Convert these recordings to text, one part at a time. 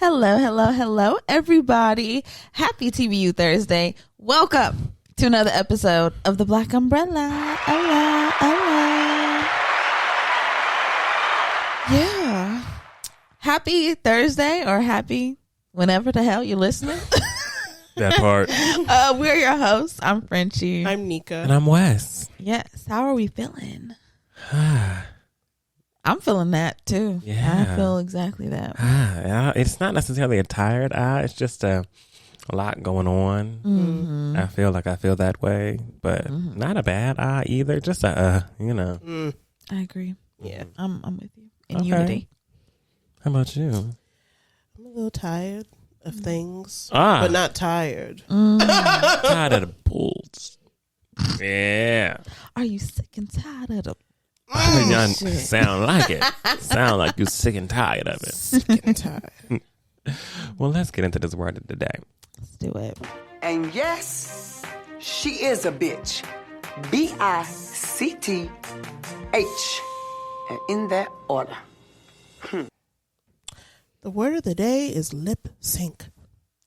Hello, everybody. Happy TVU Thursday. Welcome to another episode of the Black Umbrella. Yeah. Happy Thursday or happy whenever the hell you're listening. That part. We're your hosts. I'm Frenchie. I'm Nika. And I'm Wes. Yes. How are we feeling? I'm feeling that too. Yeah. I feel exactly that. It's not necessarily a tired eye. It's just a lot going on. Mm-hmm. I feel that way, but not a bad eye either. Just I agree. Yeah. I'm with you in unity. How about you? I'm a little tired of things, but but not tired. Tired of the bulls. Yeah. Are you sick and tired of the Y'all shit. sound like it. Sound like you're sick and tired of it. Sick and tired. Well, let's get into this word of the day. Let's do it. And yes, she is a bitch. BICTH. And in that order. The word of the day is lip sync.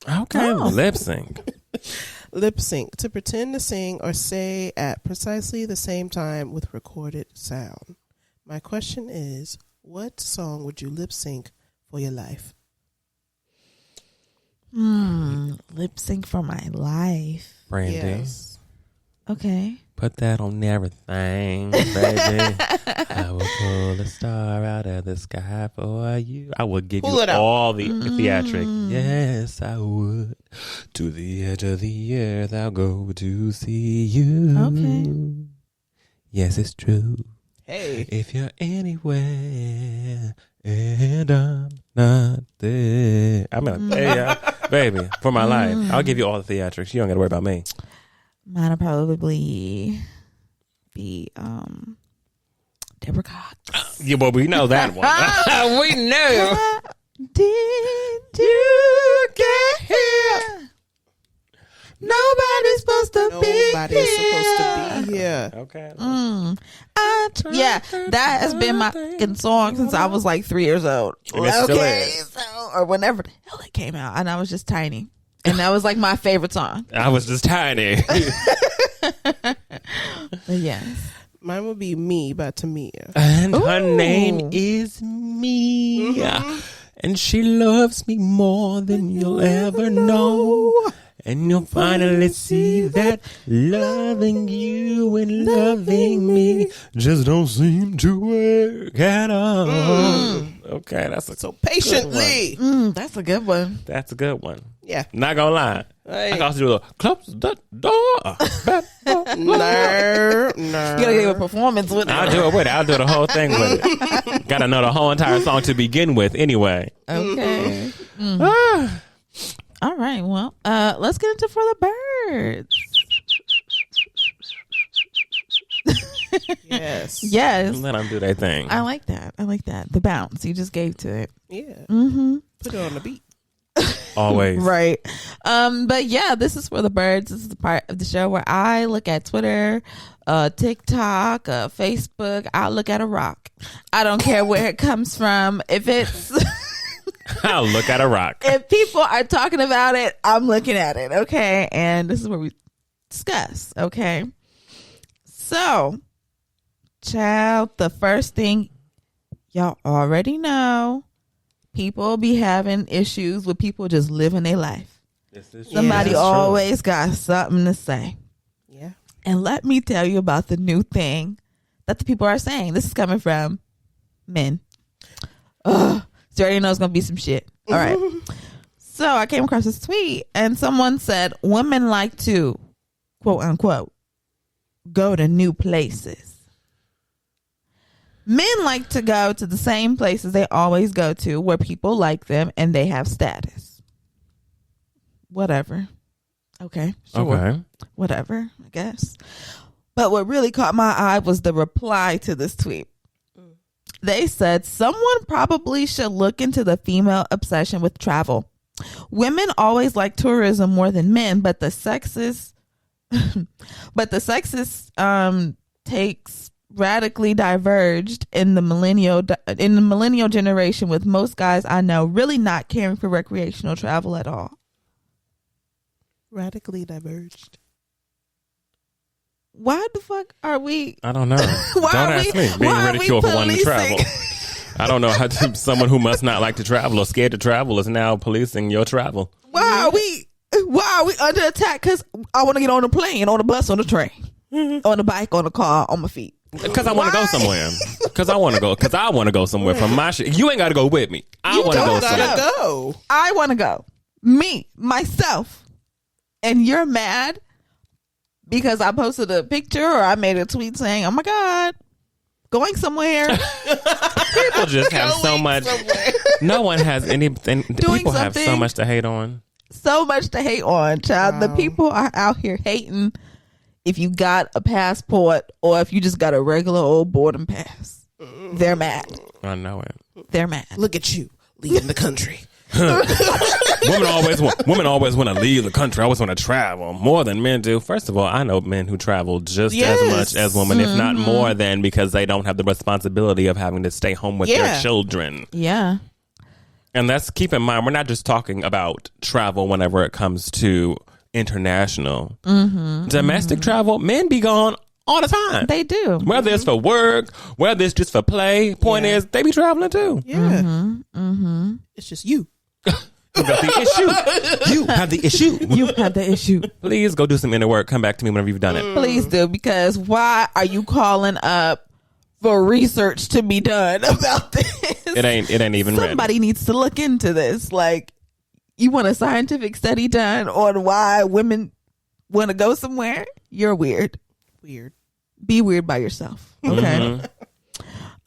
Okay. Oh. Lip sync. Lip sync, to pretend to sing or say at precisely the same time with recorded sound. My question is, what song would you lip sync for your life? Lip sync for my life. Brandy. Yes. Okay. Put that on everything, baby. I will pull a star out of the sky for you. I will give Pull you it out. all the theatric. Yes, I would. To the edge of the earth, I'll go to see you. Okay. Yes, it's true. Hey. If you're anywhere and I'm not there, I'm gonna baby, for my life. I'll give you all the theatrics. You don't gotta worry about me. Mine will probably be Deborah Cox. Yeah, but we know that one. We know. Did you get here? Nobody's supposed to be Nobody's here. supposed to be here. Okay. That has been my fucking song since I was like 3 years old. And it still Okay, is. so or whenever the hell it came out, and I was just tiny, and that was like my favorite song. I was just tiny. But yes, Mine will be Me by Tamia. And her Ooh. name is Mia. And she loves me more than you'll ever know. And you'll finally see that loving you and loving me just don't seem to work at all. Okay, that's a So patiently. that's a good one. That's a good one. Yeah. Not gonna lie. Hey. I got to do a close the door. No. You gotta give a performance with it. I'll do it with it. I'll do the whole thing with it. Gotta know the whole entire song to begin with anyway. Okay. All right. Well, let's get into For the Birds. Yes. Yes. Let them do their thing. I like that. The bounce you just gave to it. Yeah. Mm-hmm. Put it on the beat. Always. Right. But yeah, this is For the Birds. This is the part of the show where I look at Twitter, TikTok, Facebook. I look at a rock. I don't care where it comes from. If it's I'll look at a rock. if people are talking about it, I'm looking at it. Okay. And this is where we discuss. Okay. So, child, the first thing y'all already know, people be having issues with people just living their life. Somebody that's always got something to say. Yeah. And let me tell you about the new thing that the people are saying. This is coming from men. Ugh. So you already know it's going to be some shit. All right. So I came across this tweet and someone said, women like to, quote unquote, go to new places. Men like to go to the same places they always go to where people like them and they have status. Whatever. Okay. Sure. Okay. Whatever, I guess. But what really caught my eye was the reply to this tweet. They said someone probably should look into the female obsession with travel. Women always like tourism more than men, but the sexist takes radically diverged in the millennial generation, with most guys I know really not caring for recreational travel at all. Radically diverged. Why the fuck are we? I don't know. Why Don't are ask we- me. Being why are we ridiculed for wanting to policing? travel. I don't know how someone who must not like to travel or scared to travel is now policing your travel. Why are we under attack? Because I want to get on a plane, on a bus, on a train, on a bike, on a car, on my feet. Because I want to go somewhere. Because I want to go. Because I want to go somewhere from my shit. You ain't got to go with me. I You want to go don't somewhere. Gotta go. I want to go. Me, myself. And you're mad because I posted a picture or I made a tweet saying, oh my God, going somewhere. People just have so much. No one has anything. People have so something. much to hate on. So much to hate on, child. Wow. The people are out here hating if you got a passport or if you just got a regular old boarding pass. They're mad. I know it. They're mad. Look at you leaving the country. Women always want to leave the country. I always want to travel more than men do. First of all, I know men who travel just Yes. as much as women, if not more than, because they don't have the responsibility of having to stay home with Yeah. their children. Yeah. And that's, keep in mind, we're not just talking about travel whenever it comes to international. Domestic travel, men be gone all the time. They do. Whether it's for work, whether it's just for play. Point is, they be traveling too. Yeah. It's just you. You got the issue. You have the issue. You have the issue. Please go do some inner work. Come back to me whenever you've done it. Please do, because why are you calling up for research to be done about this? It ain't even ready. Somebody needs to look into this. Like, you want a scientific study done on why women want to go somewhere? You're weird. Weird. Be weird by yourself. Okay.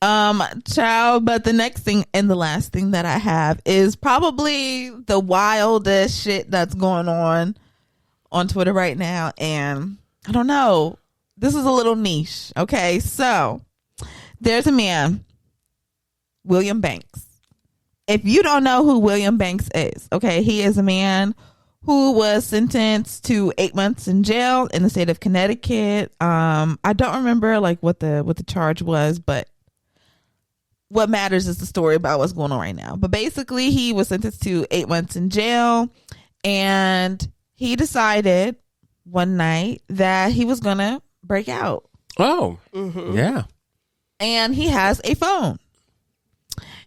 Child, but the next thing and the last thing that I have is probably the wildest shit that's going on Twitter right now. And I don't know. This is a little niche. Okay. So there's a man, William Banks. If you don't know who William Banks is, okay, he is a man who was sentenced to 8 months in jail in the state of Connecticut. I don't remember like what the charge was, but what matters is the story about what's going on right now. But basically, he was sentenced to 8 months in jail, and he decided one night that he was gonna break out. Oh, yeah. And he has a phone.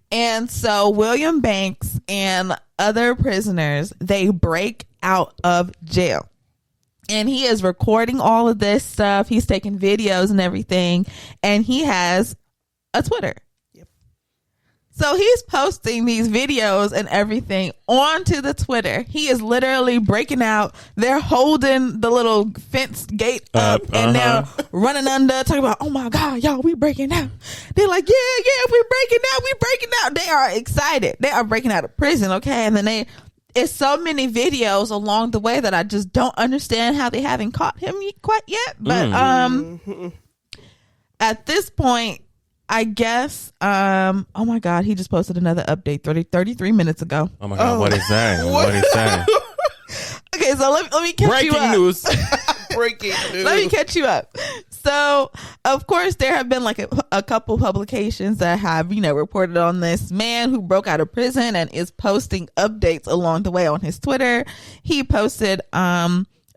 And so William Banks and other prisoners, they break out of jail. And he is recording all of this stuff. He's taking videos and everything. And he has a Twitter. Yep. So he's posting these videos and everything onto the Twitter. He is literally breaking out. They're holding the little fence gate up and they're running under, talking about, oh my God, y'all, we breaking out. They're like, yeah, we're breaking out. They are excited. They are breaking out of prison, okay? And then it's so many videos along the way that I just don't understand how they haven't caught him quite yet. But at this point, I guess, oh my God, he just posted another update 33 minutes ago. Oh my God, what is that? What is that? Okay, so let me catch you up. Breaking news. Breaking news. Let me catch you up. So, of course, there have been like a couple publications that have, reported on this man who broke out of prison and is posting updates along the way on his Twitter. He posted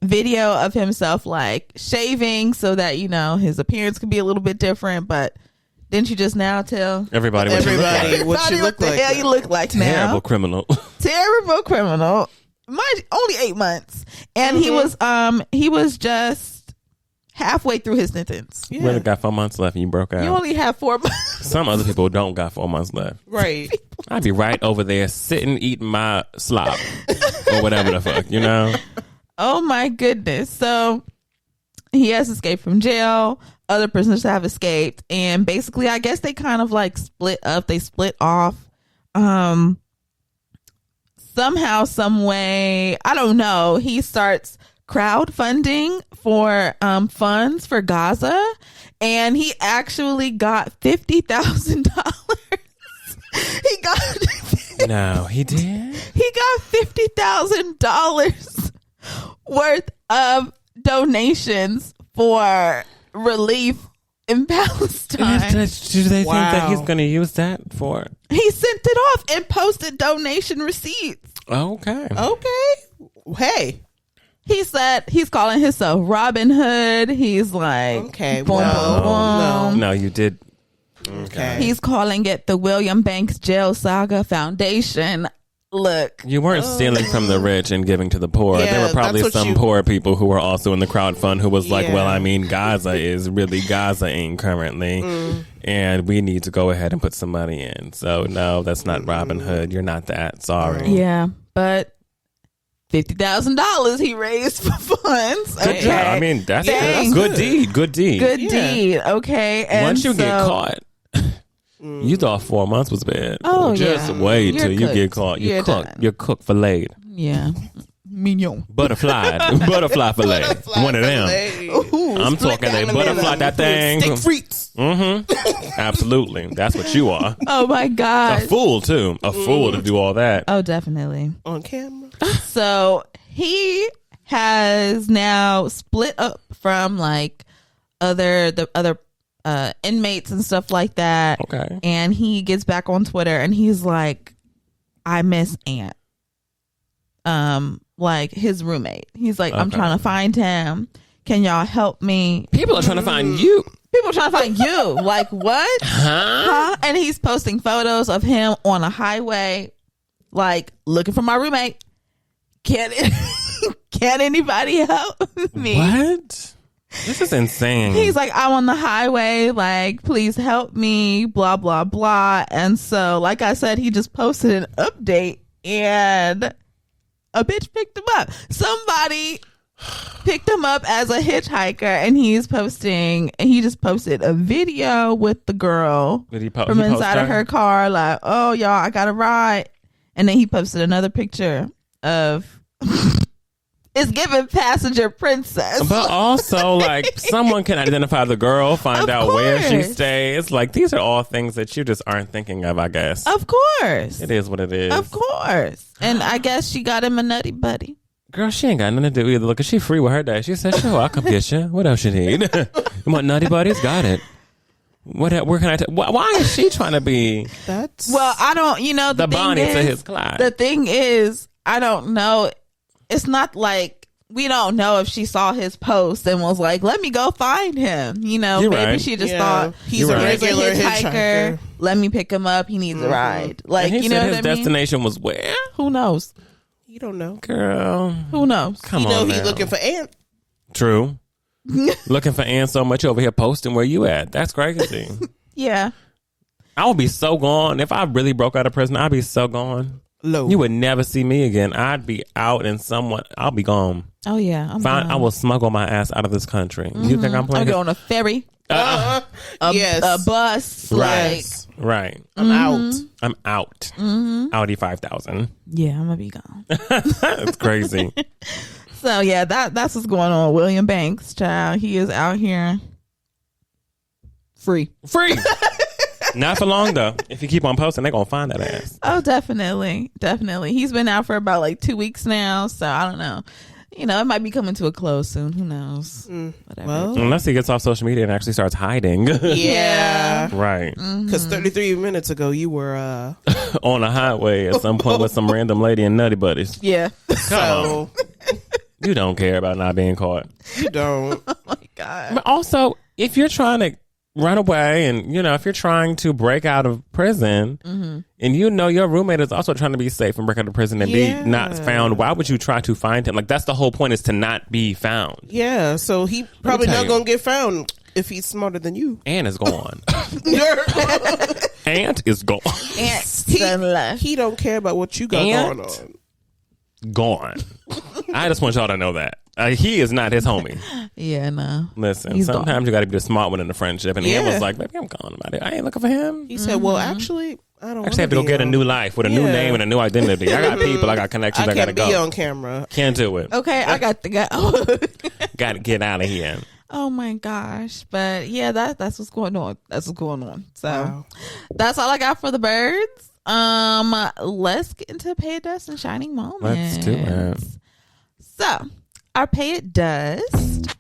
video of himself like shaving so that, his appearance could be a little bit different. But didn't you just now tell Everybody what you look like. what you look the like. hell you look like now? Terrible criminal. Terrible criminal. Mind only 8 months, and he was just halfway through his sentence. You really got 4 months left and you broke out. You only have 4 months. Some other people don't got 4 months left. Right. I'd be right over there sitting eating my slop or whatever the fuck, Oh my goodness! So he has escaped from jail. Other prisoners have escaped, and basically, I guess they kind of like split up. They split off. Somehow, some way, I don't know. He starts crowdfunding for funds for Gaza, and he actually got $50,000. He got No, he did? he got $50,000 worth of donations for relief in Palestine. Do they think that he's going to use that for? He sent it off and posted donation receipts. Okay. Hey. He said he's calling himself Robin Hood. He's like, okay, boom, boom, boom. No, you did. Okay. He's calling it the William Banks Jail Saga Foundation. Look, you weren't stealing from the rich and giving to the poor. There were probably some poor people who were also in the crowd fund who was like, well, I mean, Gaza ain't currently, and we need to go ahead and put some money in. So no, that's not Robin Hood. You're not that. Sorry. Yeah, but $50,000 he raised for funds. Good job. I mean, that's good deed. Good deed. Good deed. Okay. And once you get caught, you thought 4 months was bad. Oh, just wait till you get caught. You're cooked filleted. Yeah. Mignon. Butterfly fillet. One of them. Ooh, I'm talking they butterfly that thing. Stick freaks. Absolutely. That's what you are. Oh my God. A fool too. A fool to do all that. Oh, definitely. On camera. So he has now split up from like the other inmates and stuff like that. Okay. And he gets back on Twitter and he's like, I miss Ant. Like his roommate. He's like, I'm trying to find him. Can y'all help me? People are trying to find you. People are trying to find you. Like what? Huh? And he's posting photos of him on a highway, like looking for my roommate. Can't anybody help me? What? This is insane. He's like, I'm on the highway, like, please help me, blah, blah, blah. And so, like I said, he just posted an update and a bitch picked him up. Somebody picked him up as a hitchhiker and he just posted a video with the girl from inside of her car, like, oh, y'all, I got a ride. And then he posted another picture of it's giving passenger princess. But also, like, someone can identify the girl, find out where she stays. Like, these are all things that you just aren't thinking of, I guess. Of course. It is what it is. Of course. And I guess she got him a nutty buddy. Girl, she ain't got nothing to do either. Look, is she free with her day? She said, sure, I'll come get you. What else you need? You want nutty buddies? Got it. Where can I why is she trying to be well, I don't, the Bonnie to his Clyde? The thing is, I don't know. It's not like we don't know if she saw his post and was like, let me go find him. Maybe she just thought he's a regular hitchhiker. Let me pick him up. He needs a ride. Like, and he said his destination was where? Who knows? You don't know. Girl. Who knows? Come on now. He's looking for Ant. True. Looking for Ant so much over here posting where you at. That's crazy. Yeah. I would be so gone. If I really broke out of prison, I'd be so gone. Low. You would never see me again. I'd be out and I'll be gone. Oh yeah. I will smuggle my ass out of this country. You think I'm playing? I'll go on a ferry. Yes. A bus. Yes. Right. I'm out. I'm out. Audi 5000. Yeah, I'm gonna be gone. It's crazy. So yeah, that's what's going on. William Banks, child, he is out here free. Not for long though. If you keep on posting, they're gonna find that ass. Oh, definitely. He's been out for about like 2 weeks now, so I don't know. It might be coming to a close soon. Who knows? Whatever. Well, unless he gets off social media and actually starts hiding. Yeah. Right. Because 33 minutes ago, you were on a highway at some point with some random lady and nutty buddies. Yeah. So you don't care about not being caught. You don't. Oh my God. But also, if you're trying to run away and if you're trying to break out of prison and your roommate is also trying to be safe and break out of prison and be not found, why would you try to find him? Like, that's the whole point, is to not be found. Yeah, so he probably not gonna get found if he's smarter than you. Ant is gone. Ant is gone. He don't care about what you got going on. Gone. I just want y'all to know that. He is not his homie. Yeah, no. Listen, sometimes you got to be the smart one in the friendship. And Ant was like, baby, I'm gone about it. I ain't looking for him. He said, well, actually, I don't have to go get a new life with a new name and a new identity. I got people, I got connections, I got to go. I can't be on camera. Can't do it. Okay, I got to go. Got to get out of here. Oh my gosh. But yeah, that's what's going on. So that's all I got for the birds. Let's get into Pay It Dust and Shining Moments. Let's do it. So our Pay It Dust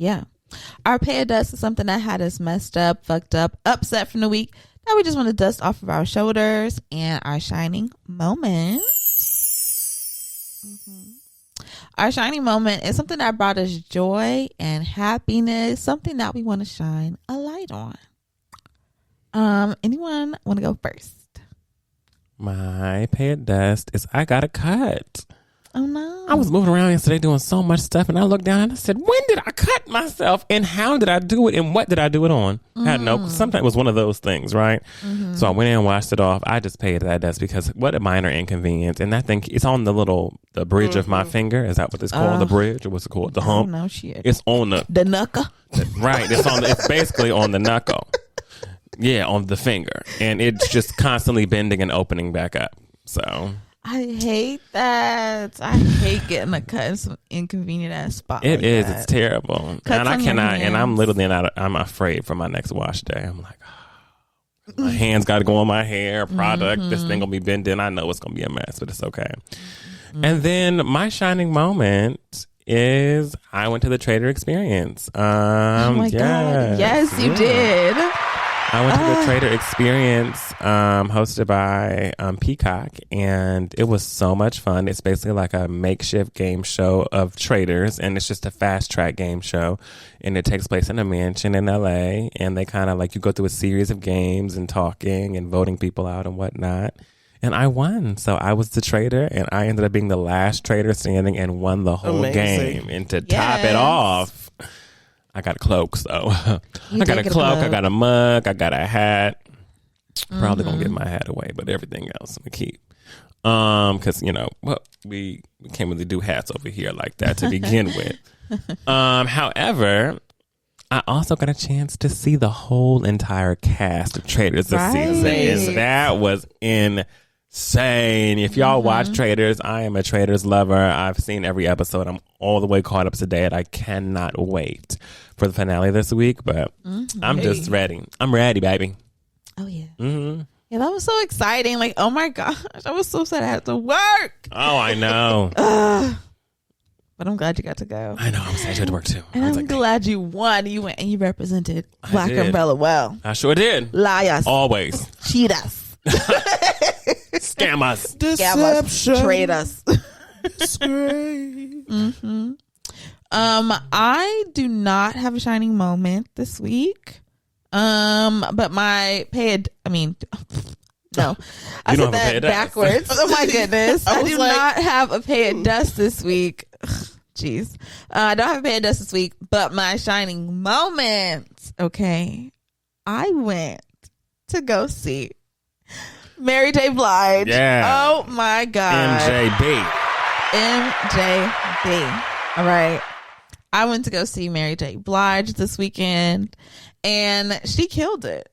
Yeah. Our pay of dust is something that had us messed up, fucked up, upset from the week that we just want to dust off of our shoulders. And our shining moment. Our shining moment is something that brought us joy and happiness, something that we want to shine a light on. Anyone want to go first? My pay of dust is I got a cut. Oh no. I was moving around yesterday doing so much stuff, and I looked down and I said, when did I cut myself, and how did I do it, and what did I do it on? I had no, sometimes it was one of those things, right? So I went in and washed it off. I just paid that dust because what a minor inconvenience. And I think it's on the bridge of my finger. Is that what it's called? The bridge? Or what's it called? The hump? No shit. It's on the knuckle. Right. It's basically on the knuckle. Yeah, on the finger. And it's just constantly bending and opening back up. So I hate that. I hate getting a cut in some inconvenient ass spot. it like is. that. It's terrible. Cuts And I on your cannot, and I'm hands. literally not, I'm afraid for my next wash day. I'm like, my hands got to go on my hair, product. This thing going to be bending. I know it's going to be a mess, but it's okay. And then my shining moment is I went to the Trader Experience. Oh my God. Yes, you did. I went to the Trader Experience hosted by Peacock, and it was so much fun. It's basically like a makeshift game show of traders, and it's just a fast track game show, and it takes place in a mansion in LA, and they kind of like you go through a series of games and talking and voting people out and whatnot. And I won. So I was the trader, and I ended up being the last trader standing and won the whole game. And to top it off, I got a cloak. So I got a cloak, I got a mug, I got a hat. Probably gonna give my hat away, but everything else I'm gonna keep. Because we can't really do hats over here like that to begin with. However, I also got a chance to see the whole entire cast of Traders this season, and that was insane. If y'all watch Traders, I am a Traders lover. I've seen every episode. I'm all the way caught up to date. I cannot wait for the finale this week, but I'm just ready. I'm ready, baby. Oh, yeah. Yeah, that was so exciting. Like, oh, my gosh. I was so sad I had to work. Oh, I know. But I'm glad you got to go. I know. I'm sad you had to work, too. And I'm glad you won. You went and you represented Black Umbrella well. I sure did. Liars. Always. Cheat us. Scam us. Deception. Trade us. I do not have a shining moment this week. But my no, I said that backwards. Oh my goodness. I do not have a pay of dust this week. Jeez. I don't have a pay of dust this week, but my shining moment. Okay. I went to go see Mary J. Blige. Yeah. Oh my God. MJB. All right. I went to go see Mary J. Blige this weekend, and she killed it.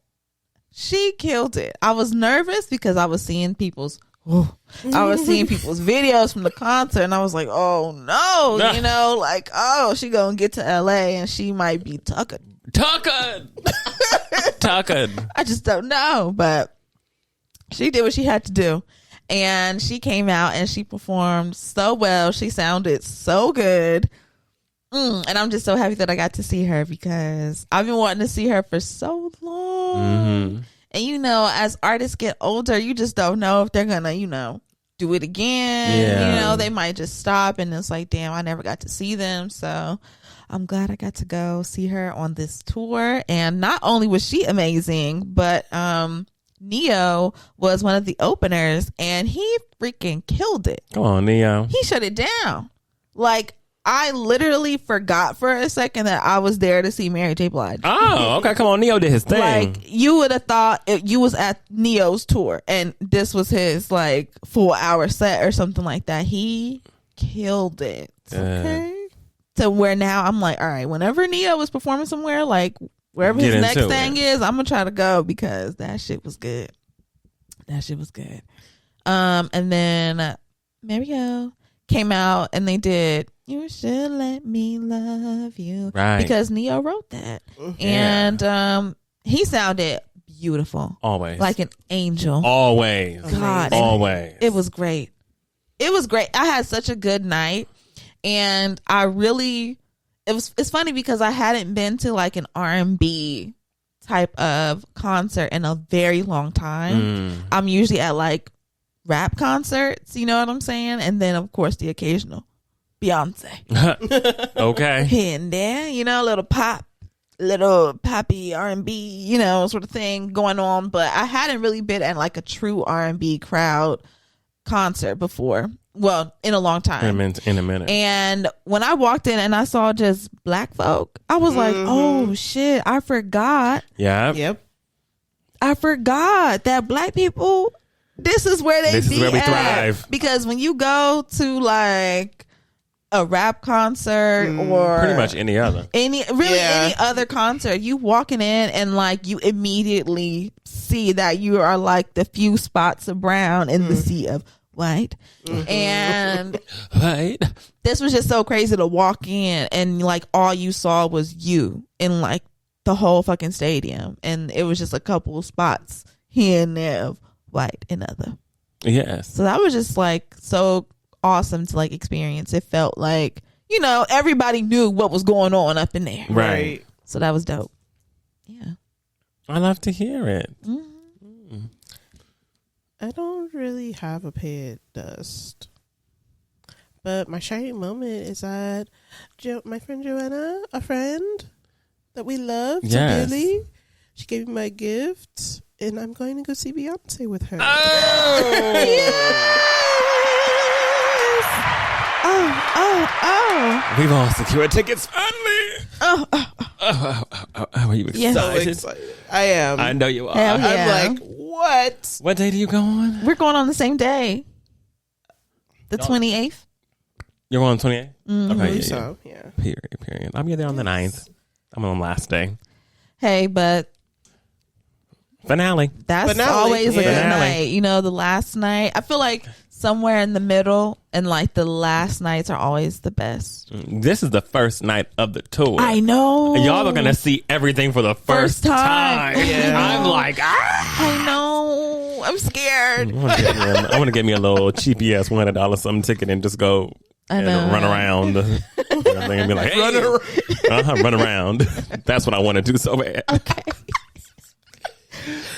She killed it. I was nervous because I was seeing people's videos from the concert, and I was like, oh no, she gonna get to LA and she might be tuckered. I just don't know, but she did what she had to do. And she came out and she performed so well. She sounded so good. And I'm just so happy that I got to see her because I've been wanting to see her for so long. And, as artists get older, you just don't know if they're going to, do it again. Yeah. They might just stop and it's like, damn, I never got to see them. So I'm glad I got to go see her on this tour. And not only was she amazing, but Neo was one of the openers and he freaking killed it. Come on, Neo. He shut it down. Like, I literally forgot for a second that I was there to see Mary J. Blige. Oh, okay. Come on. Neo did his thing. Like, you would have thought you was at Neo's tour and this was his, 4-hour set or something like that. He killed it. Okay. To where now I'm like, all right, whenever Neo is performing somewhere, wherever his next thing is, I'm going to try to go because that shit was good. And then Mario came out and they did You Should Let Me Love You. Right. Because Neo wrote that. Yeah. And he sounded beautiful. Always. Like an angel. Always. God. Always. It was great. I had such a good night. And I really, it's funny because I hadn't been to like an R&B type of concert in a very long time. I'm usually at like rap concerts, you know what I'm saying? And then of course the occasional Beyonce. Okay. Here and there, you know, little poppy R&B, you know, sort of thing going on. But I hadn't really been at like a true R&B crowd concert before. Well, in a long time. In a minute. And when I walked in and I saw just black folk, I was like, oh shit, I forgot. Yeah. Yep. I forgot that black people, this is where they This be is where we at. thrive. Because when you go to like a rap concert or Pretty much any other. any other concert, you walking in and like you immediately see that you are like the few spots of brown in the sea of white. And Right. this was just so crazy to walk in and like all you saw was you in like the whole fucking stadium, and it was just a couple of spots here and there of white and other. Yes. So that was just like so awesome to like experience. It felt like, you know, everybody knew what was going on up in there. Right. So that was dope. Yeah. I love to hear it. I don't really have a pet dust, but my shining moment is that my friend Joanna, a friend that we love Yes. dearly, she gave me my gift, and I'm going to go see Beyonce with her. Oh. We've all secured tickets finally. Are you Yes. So excited? excited. I am. I know you are. Hell yeah. I'm like, what? What day do you go on? We're going on the same day. The 28th. You're on 28th? Okay, yeah. So, yeah. Period. I'll be there on the 9th. I'm on the last day. Hey, but Finale. that's Finale, always a good Finale. night. You know, the last night, I feel like somewhere in the middle and like the last nights are always the best. This is the first night of the tour. I know. And y'all are going to see everything for the first time. Yeah. I'm like, I know. I'm scared. I want to get me a little cheapy ass $100 something ticket and just go and know. run around. And be like, hey. Run around. That's what I want to do so bad. Okay.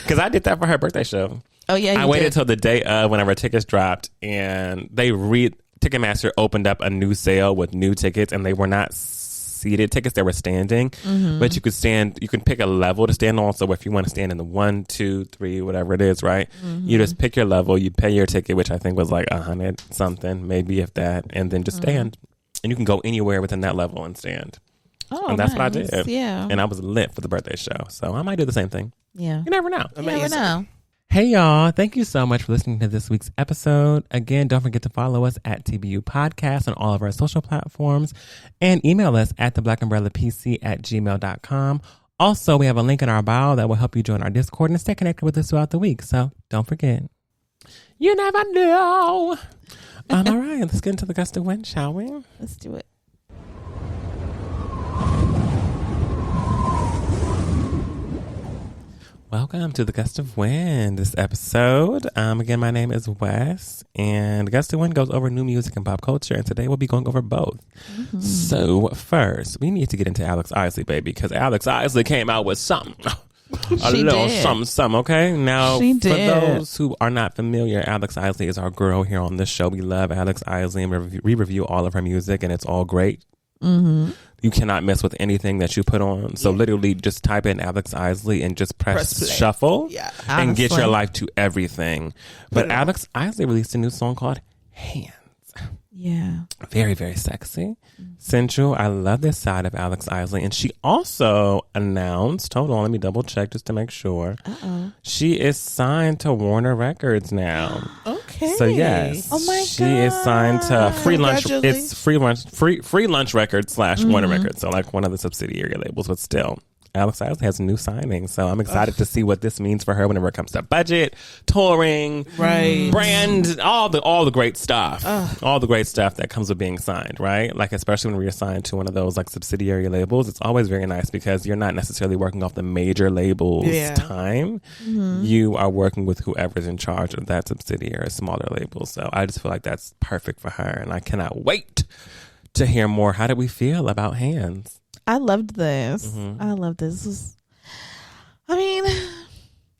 Because I did that for her birthday show. Oh, yeah. I waited till the day of whenever tickets dropped, and Ticketmaster opened up a new sale with new tickets, and they were not seated tickets; they were standing. But you can pick a level to stand on. So if you want to stand in the 1, 2, 3, whatever it is, right? You just pick your level, you pay your ticket, which I think was like $100 something, maybe if that, and then just stand. And you can go anywhere within that level and stand. Oh, And that's what I nice. did. Yeah. And I was lit for the birthday show, so I might do the same thing. Yeah. You never know. You never know. Hey y'all, thank you so much for listening to this week's episode. Again, don't forget to follow us at TBU Podcast on all of our social platforms and email us at theblackumbrellapc@gmail.com. Also, we have a link in our bio that will help you join our Discord and stay connected with us throughout the week. So don't forget. You never know. All right, let's get into the gust of wind, shall we? Let's do it. Welcome to the Gust of Wind, this episode. Again, my name is Wes, and Gust of Wind goes over new music and pop culture, and today we'll be going over both. So first, we need to get into Alex Isley, baby, because Alex Isley came out with something. She little did. something, okay? Now, She for did. those who are not familiar, Alex Isley is our girl here on this show. We love Alex Isley, and we review all of her music, and it's all great. You cannot mess with anything that you put on. So literally just type in Alex Isley and just press play. shuffle and get Honestly. your life to everything. But Alex Isley released a new song called Hands. Yeah. Very, very sexy. Sensual. I love this side of Alex Isley. And she also announced, hold on, let me double check just to make sure. She is signed to Warner Records now. Okay. So yes, Oh my she is signed to Free Lunch. Congratulations. It's Free Lunch Records / Warner Records. So like one of the subsidiary labels, but still, Alex Isley has a new signing. So I'm excited to see what this means for her whenever it comes to budget, touring, Right. brand, all the great stuff, all the great stuff that comes with being signed, right? Like especially when we're signed to one of those like subsidiary labels, it's always very nice because you're not necessarily working off the major label's time. You are working with whoever's in charge of that subsidiary, smaller label. So I just feel like that's perfect for her, and I cannot wait to hear more. How did we feel about Hands? I loved this. Mm-hmm. I love this. I mean,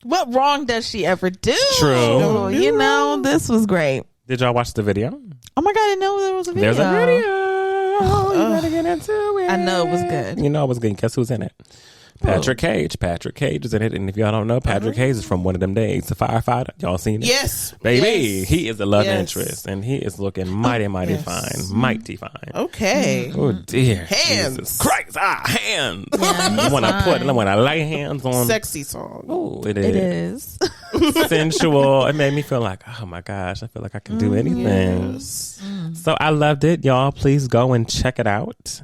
what wrong does she ever do? True. You know, this was great. Did y'all watch the video? Oh my God, I didn't know there was a video. There's a video. You better get into it. I know it was good. You know it was good. Guess who's in it? Patrick Cage. Patrick Cage is in it. And if y'all don't know, Patrick Cage is from One of Them Days, the firefighter. Y'all seen it? Yes. Baby. Yes. He is a love Yes. interest. And he is looking mighty yes. fine. Mighty fine. Okay. Oh, dear. Hands. Jesus Christ. Hands. Yeah, when I lay hands on. Sexy song. Oh, it It is. is. Sensual. It made me feel like, oh my gosh, I feel like I can do anything. Yes. So I loved it. Y'all, please go and check it out.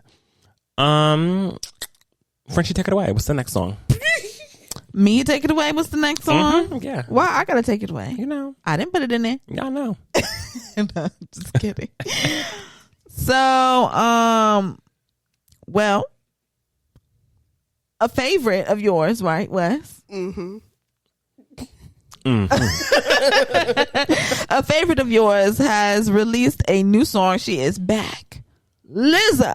Frenchie, take it away. What's the next song? Me take it away. What's the next song? Mhm, yeah. Why I gotta take it away? You know. I didn't put it in there. Y'all know. No, just kidding. So, well, a favorite of yours, right, Wes? Mm-hmm. A favorite of yours has released a new song. She is back. Lizzo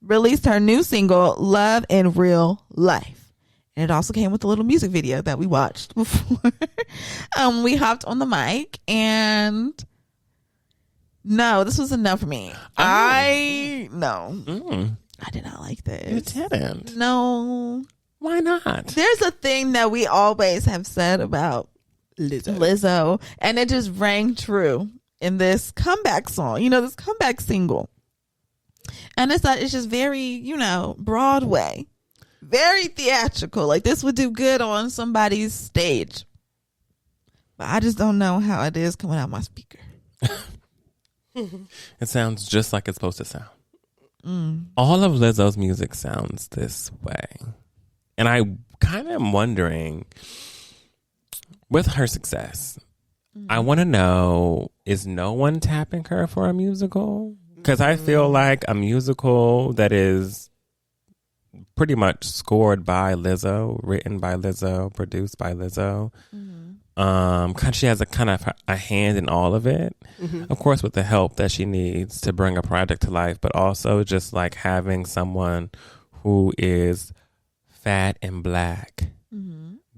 released her new single, Love in Real Life. And it also came with a little music video that we watched before. We hopped on the mic and no, this was a no for me. I did not like this. You didn't. No. Why not? There's a thing that we always have said about Lizzo, and it just rang true in this comeback song, this comeback single. And it's that it's just very, Broadway, very theatrical. Like this would do good on somebody's stage, but I just don't know how it is coming out my speaker. It sounds just like it's supposed to sound. All of Lizzo's music sounds this way. And I kind of am wondering, with her success, I want to know, is no one tapping her for a musical? Because I feel like a musical that is pretty much scored by Lizzo, written by Lizzo, produced by Lizzo. She has a hand in all of it. Of course, with the help that she needs to bring a project to life, but also just like having someone who is fat and black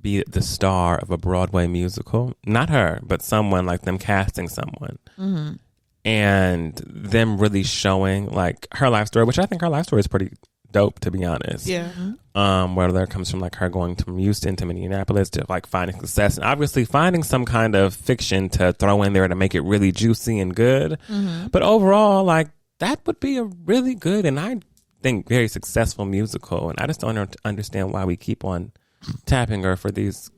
be the star of a Broadway musical. Not her, but someone, like them casting someone. And them really showing like her life story, which I think her life story is pretty dope, to be honest. Yeah. Whether it comes from like her going from Houston to Minneapolis to like finding success and obviously finding some kind of fiction to throw in there to make it really juicy and good. But overall, like that would be a really good and I think very successful musical. And I just don't understand why we keep on tapping her for these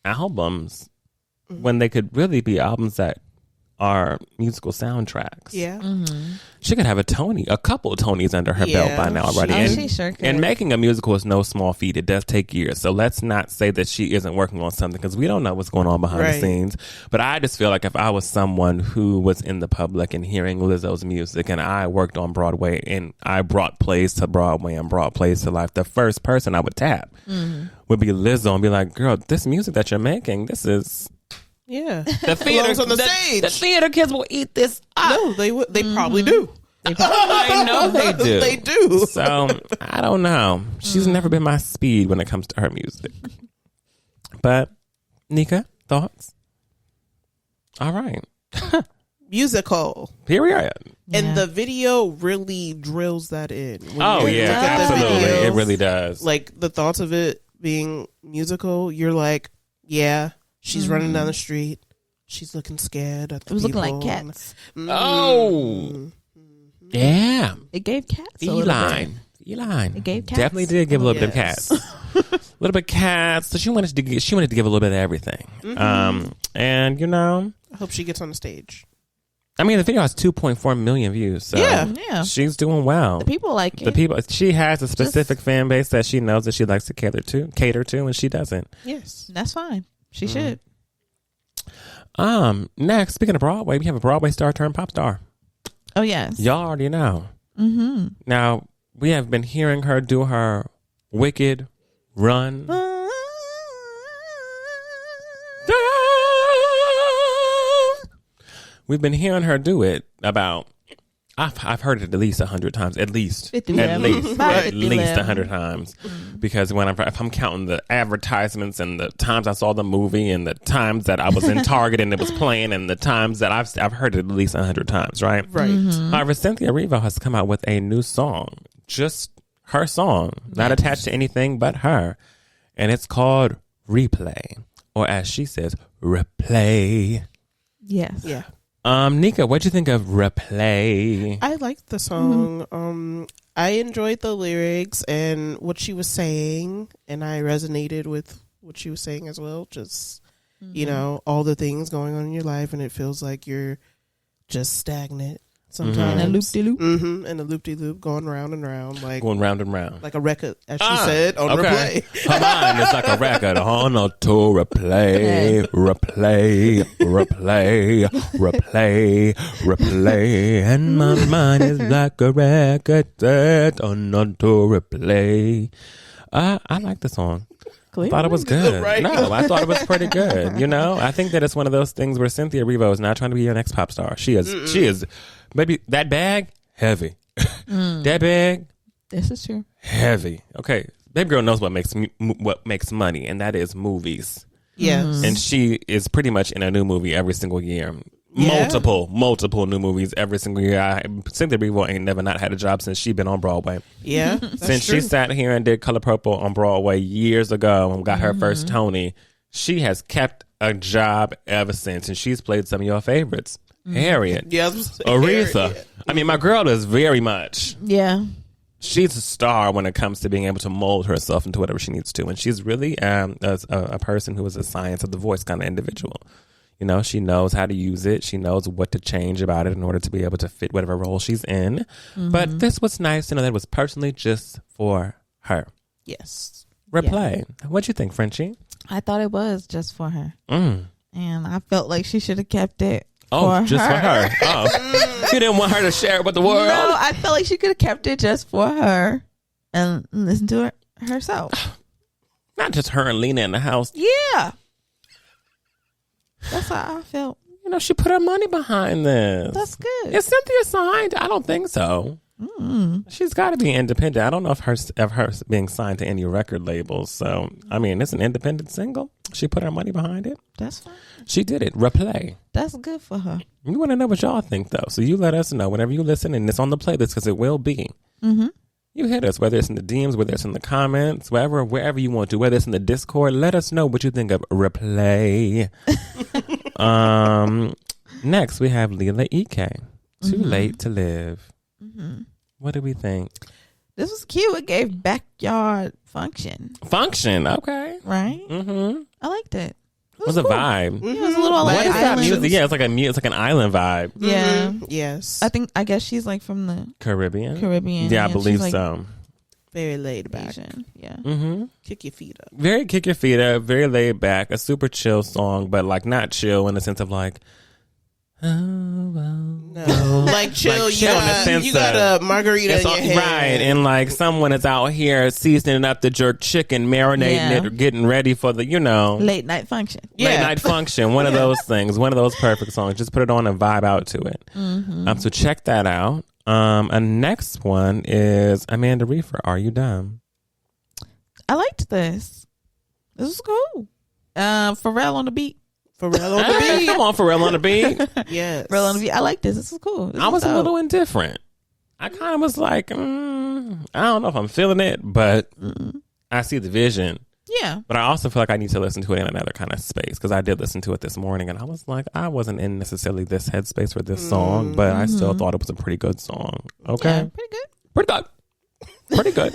albums when they could really be albums that are musical soundtracks. Yeah. She could have a couple Tonys under her belt by now already. She sure could. And making a musical is no small feat. It does take years. So let's not say that she isn't working on something because we don't know what's going on behind the scenes. But I just feel like if I was someone who was in the public and hearing Lizzo's music and I worked on Broadway and I brought plays to Broadway and brought plays to life, the first person I would tap would be Lizzo and be like, girl, this music that you're making, this is... Yeah. The theater on the stage. The theater kids will eat this up. No, they would. They probably do. I know they do. They do. So I don't know. She's never been my speed when it comes to her music. But Nika, thoughts? All right. Musical. Period. And the video really drills that in. When Oh you yeah, look at the absolutely. videos, It really does. like the thoughts of it being musical, you're like, yeah, she's running down the street. She's looking scared at the It was looking people. like Cats. Oh. Yeah. It gave Cats a little bit. Feline. It gave Cats. Definitely did give a little bit of Yes. Cats. A little bit of Cats. So she wanted to give a little bit of everything. And I hope she gets on the stage. I mean, the video has 2.4 million views. So Yeah. she's doing well. The people like it. The people, she has a specific fan base that she knows that she likes to cater to, and she doesn't. Yes. That's fine. She should. Next, speaking of Broadway, we have a Broadway star turned pop star. Oh, yes. Y'all already know. Now, we have been hearing her do her Wicked run. We've been hearing her do it about I've heard it at least 100 times. At least 50 at levels. least Right. at 50 least levels. 100 times. Because if I'm counting the advertisements and the times I saw the movie and the times that I was in Target and it was playing and the times that I've heard it at least 100 times, right? Right. However, Cynthia Erivo has come out with a new song, just her song, not attached to anything but her, and it's called Replay, or as she says, Replay. Yes. Yeah. Nika, what'd you think of Replay? I liked the song. I enjoyed the lyrics and what she was saying, and I resonated with what she was saying as well. Just, you know, all the things going on in your life, and it feels like you're just stagnant sometimes. And a loop-de-loop. And a loop-de-loop going round and round. Like Going round and round. like a record, as she said, on replay. Her mind is like a record on a tour. Replay, replay, replay, replay, replay. And my mind is like a record set on a tour. Replay. I like the song. I thought it was good. Right. No, I thought it was pretty good. You know, I think that it's one of those things where Cynthia Erivo is not trying to be your next pop star. She is. Maybe that bag heavy. That bag This is true. heavy. Okay, baby girl knows what makes money, and that is movies. Yes. And she is pretty much in a new movie every single year. Yeah. Multiple new movies every single year. Cynthia Erivo ain't never not had a job since she been on Broadway. Yeah. That's Since true. she sat here and did Color Purple on Broadway years ago and got her first Tony, she has kept a job ever since, and she's played some of your favorites. Harriet, Yes. Aretha. Harriet. I mean, my girl is very much. Yeah. She's a star when it comes to being able to mold herself into whatever she needs to, and she's really a person who is a science of the voice kind of individual. You know, she knows how to use it. She knows what to change about it in order to be able to fit whatever role she's in. But this was nice to know that it was personally just for her. Yes. Replay. What'd you think, Frenchie? I thought it was just for her. Mm. And I felt like she should have kept it. Oh, for just her. for her. Oh, you didn't want her to share it with the world. No, I felt like she could have kept it just for her and listen to it herself. Not just her and Lena in the house. Yeah. That's how I felt. You know, she put her money behind this. That's good. Is Cynthia signed? I don't think so. She's got to be independent. I don't know if her being signed to any record labels. So, I mean, it's an independent single. She put her money behind it. That's fine. She did it. Replay. That's good for her. We want to know what y'all think, though. So you let us know whenever you listen, and it's on the playlist because it will be. Mm-hmm. You hit us, whether it's in the DMs, whether it's in the comments, wherever you want to, whether it's in the Discord. Let us know what you think of Replay. Next, we have Lila EK. Too Late to Live. What do we think? This was cute. It gave backyard function, Function. Okay. right? Mm-hmm. I liked it. It was a cool. vibe. It was a little What like is that island. music? Yeah, it's like an island vibe. Yeah. Yes. I guess she's like from the Caribbean. Caribbean. Yeah, I and believe she's, like, so. Very laid back. Asian. Yeah. Mm-hmm. Kick your feet up. Very kick your feet up, very laid back, a super chill song, but like not chill in the sense of like, oh, well. No. Like chill, Like chill in the sense you got a margarita in It's your all, hand. right, and like someone is out here seasoning up the jerk chicken, marinating Yeah. it, getting ready for the, Late night function. late night function. One of those things, one of those perfect songs. Just put it on and vibe out to it. So check that out. And next one is Amanda Reifer. Are You Dumb? I liked this. This was cool. Pharrell on the beat. Pharrell on the Hey, beat. come on, Pharrell on the beat. Yes. Pharrell on the beat. I like this. This was cool. This I was a dope. little indifferent. I kind of was like, I don't know if I'm feeling it, but I see the vision. Yeah. But I also feel like I need to listen to it in another kind of space because I did listen to it this morning and I was like, I wasn't in necessarily this headspace for this song, but I still thought it was a pretty good song. Okay. Yeah, pretty good. Pretty good.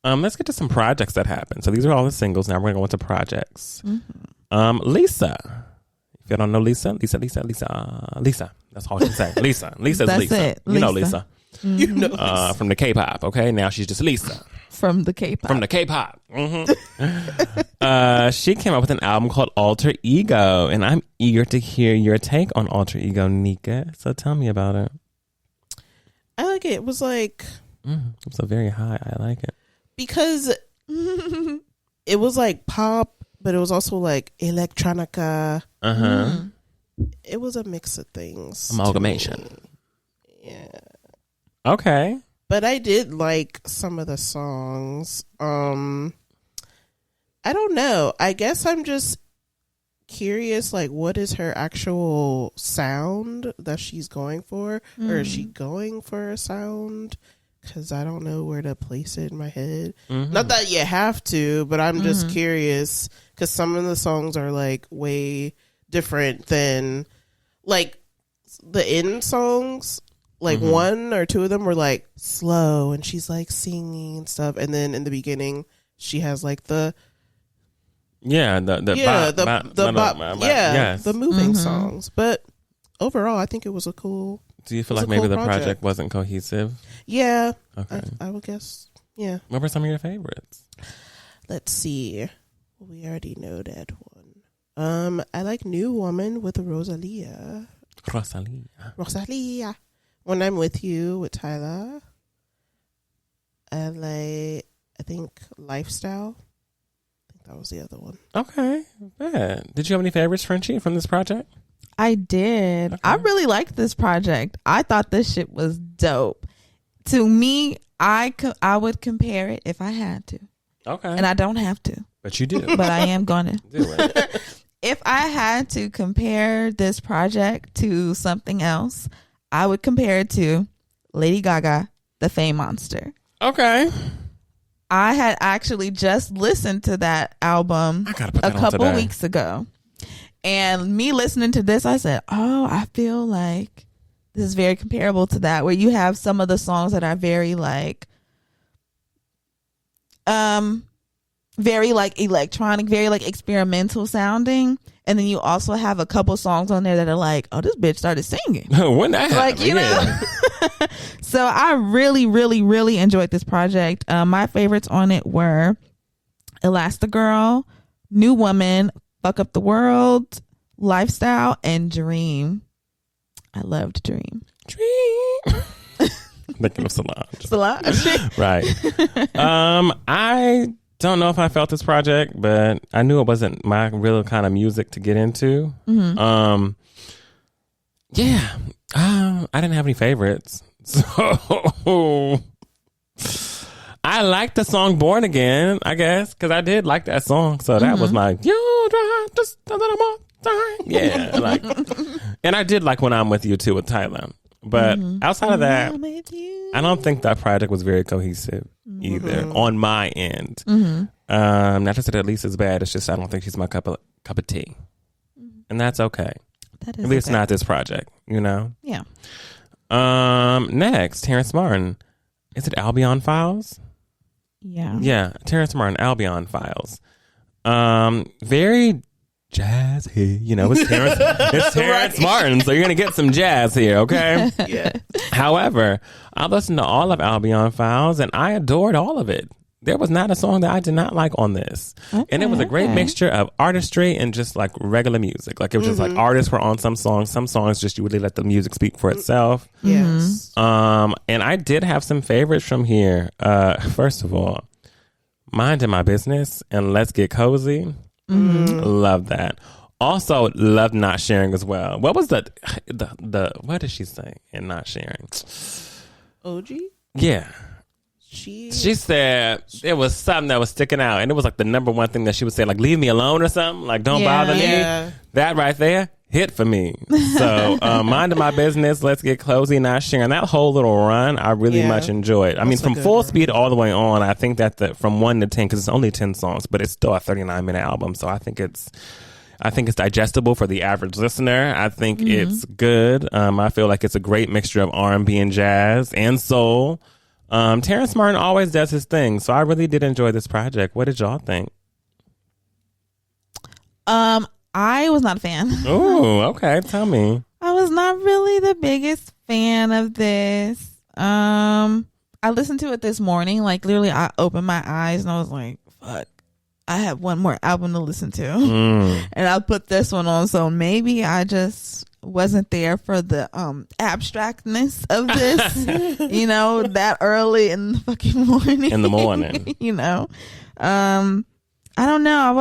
Let's get to some projects that happened. So these are all the singles. Now we're going to go into projects. Lisa. If you don't know Lisa. That's all I can say. Lisa. Lisa's That's Lisa. it. You know Lisa. Lisa. You know. From the K-pop. Okay. Now she's just Lisa. From the K-pop. From the K-pop. She came up with an album called Alter Ego, and I'm eager to hear your take on Alter Ego, Nika. So tell me about it. I like it. It was like, It's a very high. I like it. because it was like pop, but it was also like electronica. Uh-huh. It was a mix of things. Amalgamation. Yeah. Okay. But I did like some of the songs. I don't know. I guess I'm just curious, like, what is her actual sound that she's going for? Or is she going for a sound? Because I don't know where to place it in my head. Not that you have to, but I'm just curious. Because some of the songs are, like, way different than, like, the end songs. Like, one or two of them were, like, slow. And she's, like, singing and stuff. And then in the beginning, she has, like, the... Yeah, the moving songs. But overall, I think it was a cool. Do you feel like maybe the project wasn't cohesive? Yeah. Okay. I would guess. Yeah. What were some of your favorites? Let's see. We already know that one. I like New Woman with Rosalia. When I'm With You with Tyler. I think Lifestyle. That was the other one. Okay. Bad. Did you have any favorites, Frenchie, from this project? I did. Okay. I really liked this project. I thought this shit was dope. To me, I would compare it if I had to. Okay. And I don't have to. But you do. But I am going to. Do it. If I had to compare this project to something else, I would compare it to Lady Gaga, The Fame Monster. Okay. I had actually just listened to that album a couple weeks ago. And me listening to this, I said, oh, I feel like this is very comparable to that, where you have some of the songs that are very like electronic, very like experimental sounding. And then you also have a couple songs on there that are like, oh, this bitch started singing. When that happened, like, you know. So I really, really, really enjoyed this project. My favorites on it were Elastigirl, New Woman, Fuck Up the World, Lifestyle, and Dream. I loved Dream. Thinking of Solange. Solange. Right. I don't know if I felt this project, but I knew it wasn't my real kind of music to get into. I didn't have any favorites. So I liked the song Born Again, I guess, because I did like that song. So that was my, you drive just a little more time. Yeah. Like, and I did like When I'm With You too with Tyler. But outside of that, I don't think that project was very cohesive either on my end. Not to say that at least it's bad. It's just I don't think she's my cup of tea. And that's okay. At least not this project, you know? Yeah. Next, Terrace Martin. Is it Albion Files? Yeah. Yeah, Terrace Martin, Albion Files. Very jazzy. You know, it's Terrace Martin, so you're going to get some jazz here, okay? Yeah. However, I listened to all of Albion Files, and I adored all of it. There was not a song that I did not like on this. Okay, and it was a great mixture of artistry and just like regular music. Like it was just like artists were on some songs just you really let the music speak for itself. Yes. And I did have some favorites from here. First of all, Minding My Business and Let's Get Cozy. Love that. Also love Not Sharing as well. What was the what did she say in Not Sharing? OG? Yeah. She said it was something that was sticking out, and it was like the number one thing that she would say, like "leave me alone" or something, like "don't bother me." That right there hit for me. So Minding My Business, Let's Get Cozy, Not Sharing. That whole little run, I really much enjoyed. I mean, from Full Speed all the way on, I think that from 1 to 10, because it's only 10 songs, but it's still a 39-minute album, so I think it's digestible for the average listener. I think it's good. I feel like it's a great mixture of R&B and jazz and soul. Terrace Martin always does his thing, so I really did enjoy this project. What did y'all think? I was not a fan. Oh, okay. Tell me. I was not really the biggest fan of this. I listened to it this morning. Like literally, I opened my eyes and I was like, "Fuck, I have one more album to listen to," and I put this one on. So maybe I just wasn't there for the abstractness of this, you know, that early in the fucking morning. In the morning. You know. I don't know.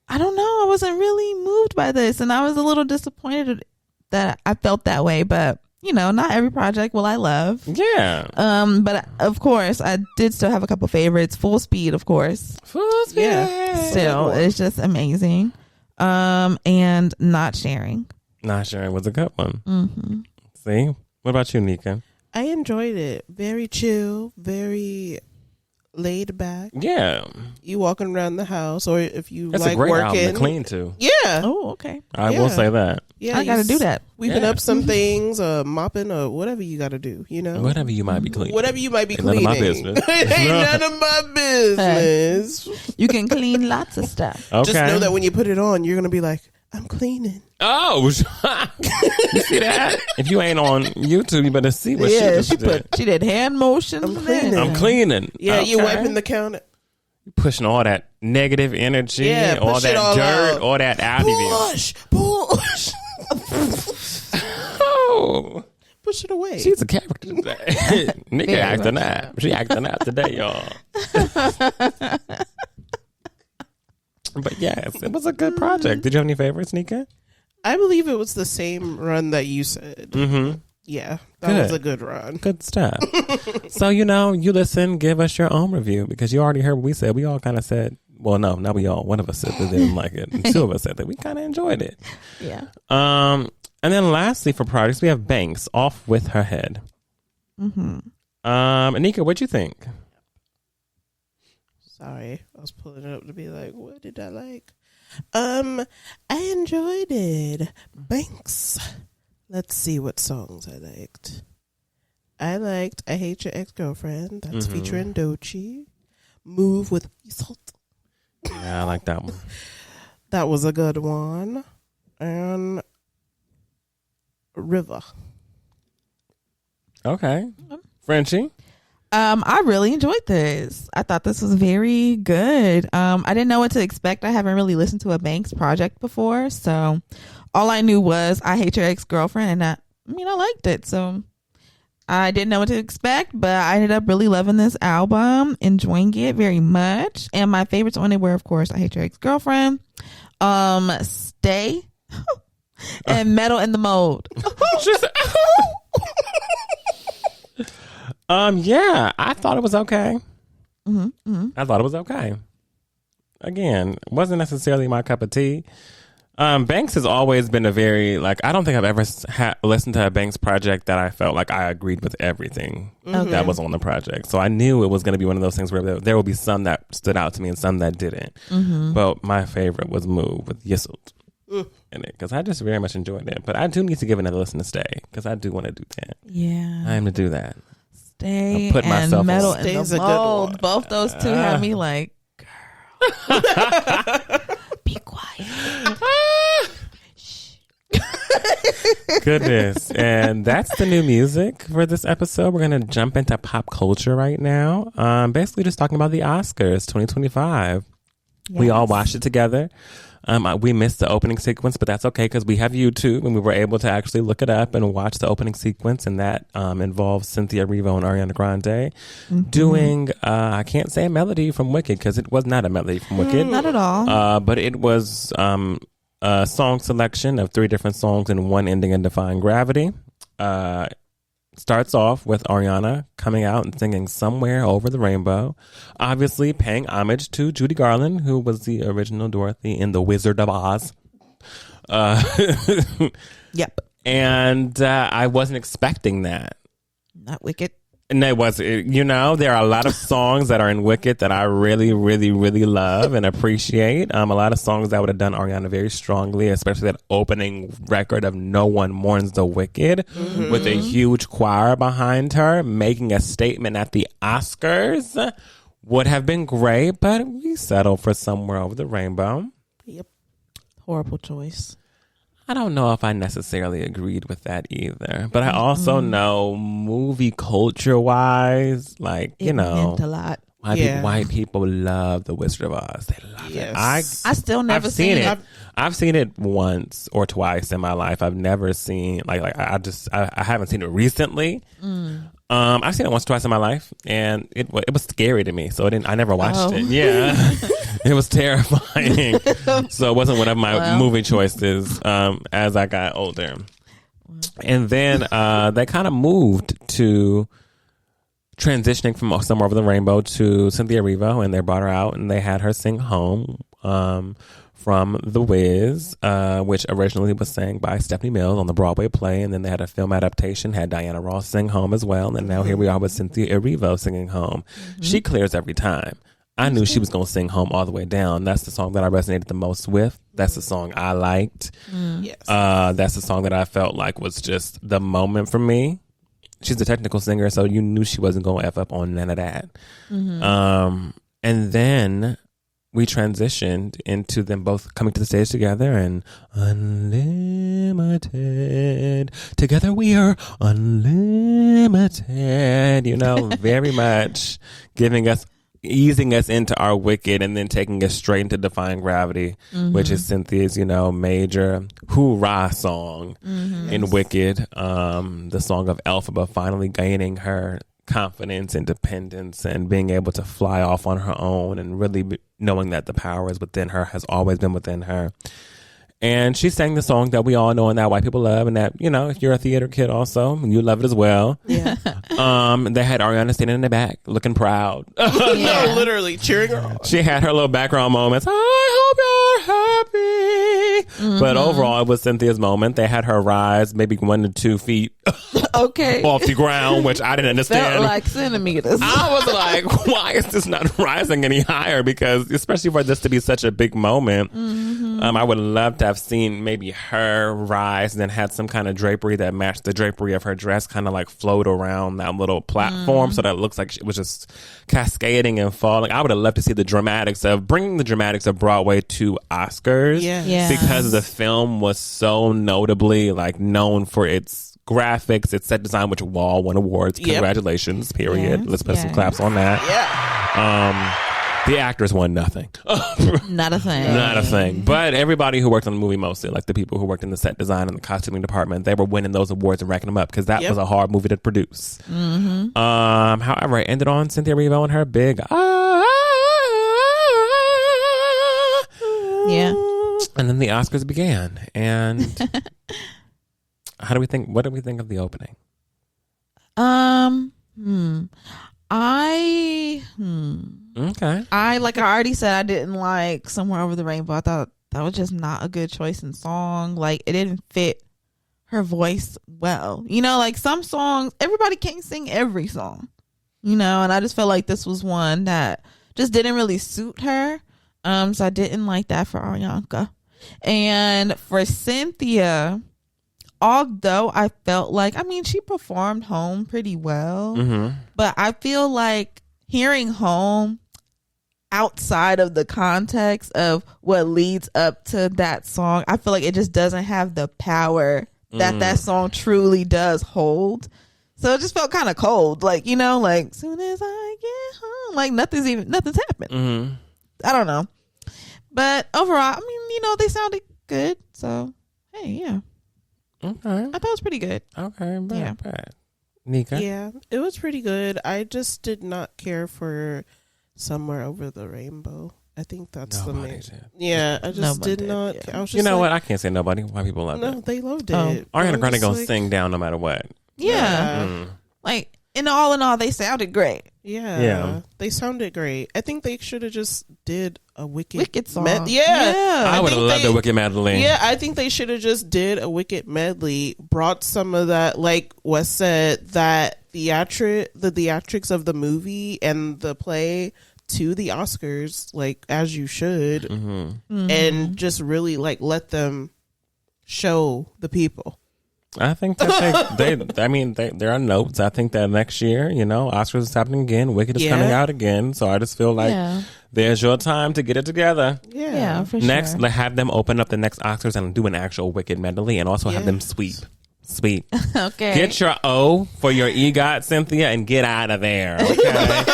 I don't know. I wasn't really moved by this, and I was a little disappointed that I felt that way. But not every project will I love. Yeah. But of course, I did still have a couple favorites. Full Speed, of course. Full Speed. Yeah. Still, it's just amazing. And Not Sharing. Not Sharing was a good one. Mm-hmm. See? What about you, Nika? I enjoyed it. Very chill, very laid back. Yeah. You walking around the house, or if you That's like a great album working. to clean to. Yeah. Oh, okay. I will say that. Yeah, I got to do that. Weaving Yeah. up some things, mopping, or whatever you got to do. Whatever you might be cleaning. Whatever you might be Ain't none of cleaning. my business. It ain't none of my business. You can clean lots of stuff. Okay. Just know that when you put it on, you're gonna be like, I'm cleaning. Oh, you see that? If you ain't on YouTube, you better see what She did hand motions. I'm cleaning. I'm cleaning. Yeah, you Okay. wiping the counter. Pushing all that negative energy, Yeah, all push that it all dirt, out. all that out of you. Push. Oh, Push it away. she's a character today. Nika acting out. She acting out today, y'all. But yes, it was a good project. Did you have any favorites, Nika? I believe it was the same run that you said. Mm-hmm. Yeah, that Good. was a good run. Good stuff. So, you listen, give us your own review because you already heard what we said. We all kind of said, well, no, not we all. One of us said that they didn't like it. And two of us said that we kind of enjoyed it. Yeah. And then lastly for projects, we have Banks, Off With Her Head. Mm-hmm. Anika, what'd you think? Sorry, I was pulling it up to be like, what did I like? I enjoyed it. Banks. Let's see what songs I liked. I Hate Your Ex-Girlfriend. That's featuring Doechii. Move with Salt. Yeah, I like that one. That was a good one. And River. Okay. Frenchie? I really enjoyed this. I thought this was very good. I didn't know what to expect. I haven't really listened to a Banks project before, so all I knew was I Hate Your Ex-Girlfriend, and I liked it. So I didn't know what to expect, but I ended up really loving this album, enjoying it very much. And my favorites on it were, of course, I Hate Your Ex-Girlfriend, Stay, and Metal in the Mold. Yeah, I thought it was okay. Mm-hmm. I thought it was okay. Again, wasn't necessarily my cup of tea. Banks has always been a very, I don't think I've ever listened to a Banks project that I felt like I agreed with everything that was on the project. So I knew it was going to be one of those things where there will be some that stood out to me and some that didn't. Mm-hmm. But my favorite was Move with Yizzled in it because I just very much enjoyed it. But I do need to give another listen to Stay because I do want to do that. Yeah. I am to do that. Stay I'll put myself and Metal on. in Stay's the a good Mold. one. Both those two have me like, girl, be quiet. Goodness. And that's the new music for this episode. We're going to jump into pop culture right now. Basically just talking about the Oscars 2025. Yes. We all watched it together. We missed the opening sequence, but that's okay because we have YouTube and we were able to actually look it up and watch the opening sequence, and that involves Cynthia Erivo and Ariana Grande doing, I can't say a melody from Wicked because it was not a melody from Wicked. Not at all. But it was a song selection of 3 different songs and one ending in Defying Gravity. Starts off with Ariana coming out and singing Somewhere Over the Rainbow, obviously paying homage to Judy Garland, who was the original Dorothy in The Wizard of Oz. Yep. And I wasn't expecting that. Not Wicked. And there are a lot of songs that are in Wicked that I really, really, really love and appreciate. A lot of songs that would have done Ariana very strongly, especially that opening record of No One Mourns the Wicked with a huge choir behind her, making a statement at the Oscars would have been great, but we settled for Somewhere Over the Rainbow. Yep. Horrible choice. I don't know if I necessarily agreed with that either, but I also know movie culture wise, It meant a lot. white people love The Wizard of Oz. They love it. I still never I've seen it. I've seen it once or twice in my life. I've never seen I haven't seen it recently. I've seen it once, twice in my life, and it was scary to me. So I never watched it. Yeah, it was terrifying. So it wasn't one of my movie choices as I got older. And then they kind of moved to transitioning from Somewhere Over the Rainbow to Cynthia Erivo, and they brought her out and they had her sing Home from The Wiz, which originally was sang by Stephanie Mills on the Broadway play, and then they had a film adaptation, had Diana Ross sing Home as well, and now here we are with Cynthia Erivo singing Home. She clears every time. I knew she was going to sing Home all the way down. That's the song that I resonated the most with. That's the song I liked. Yes. That's the song that I felt like was just the moment for me. She's a technical singer, so you knew she wasn't going to F up on none of that. And then we transitioned into them both coming to the stage together and unlimited. Together we are unlimited. You know, very much easing us into our Wicked and then taking us straight into Defying Gravity, which is Cynthia's, major hoorah song in Wicked. The song of Elphaba finally gaining her confidence, independence, and being able to fly off on her own and really knowing that the power is within her, has always been within her. And she sang the song that we all know and that white people love, and that, if you're a theater kid also, you love it as well. Yeah. They had Ariana standing in the back looking proud. No, literally cheering her on. She had her little background moments. I hope you're happy. But overall, it was Cynthia's moment. They had her rise maybe 1 to 2 feet off the ground, which I didn't understand. Felt like centimeters. I was like, why is this not rising any higher? Because especially for this to be such a big moment, I would love to have seen maybe her rise and then had some kind of drapery that matched the drapery of her dress, kind of like float around that little platform so that it looks like it was just cascading and falling. I would have loved to see bringing the dramatics of Broadway to Oscars. Yeah. Because the film was so notably known for its graphics, its set design, which won awards. Congratulations, period. Yeah. Let's put some claps on that. Yeah. The actors won nothing. Not a thing. Not a thing. But everybody who worked on the movie, mostly, like the people who worked in the set design and the costuming department, they were winning those awards and racking them up because that was a hard movie to produce. However, it ended on Cynthia Erivo and her big Yeah. And then the Oscars began. And what do we think of the opening? Okay. I already said, I didn't like Somewhere Over the Rainbow. I thought that was just not a good choice in song. It didn't fit her voice well. Some songs, everybody can't sing every song. And I just felt like this was one that just didn't really suit her. So I didn't like that for Arianka. And for Cynthia, although I felt like, she performed Home pretty well, but I feel like hearing Home outside of the context of what leads up to that song, I feel like it just doesn't have the power that song truly does hold. So it just felt kind of cold. Soon as I get home, nothing's happened. I don't know. But overall, they sounded good. So, hey, yeah. Okay. I thought it was pretty good. Okay. Bad. Nika? Yeah, it was pretty good. I just did not care for Somewhere Over the Rainbow. I think that's the main. Yeah, I just did not. I was just what? I can't say nobody. Why people love it? No, they loved it. Ariana Grande gonna sing down no matter what. Yeah. In all, they sounded great. Yeah. They sounded great. I think they should have just did a Wicked song. I would have loved a Wicked medley. Yeah, I think they should have just did a Wicked medley, brought some of that, like Wes said, that the theatrics of the movie and the play to the Oscars, as you should, and just really let them show the people. I think that there are notes. I think that next year, Oscars is happening again. Wicked is coming out again. So I just feel like there's your time to get it together. Yeah, for next, sure. have them open up the next Oscars and do an actual Wicked medley, and also have them sweep. Okay. Get your O for your EGOT, Cynthia, and get out of there. Okay.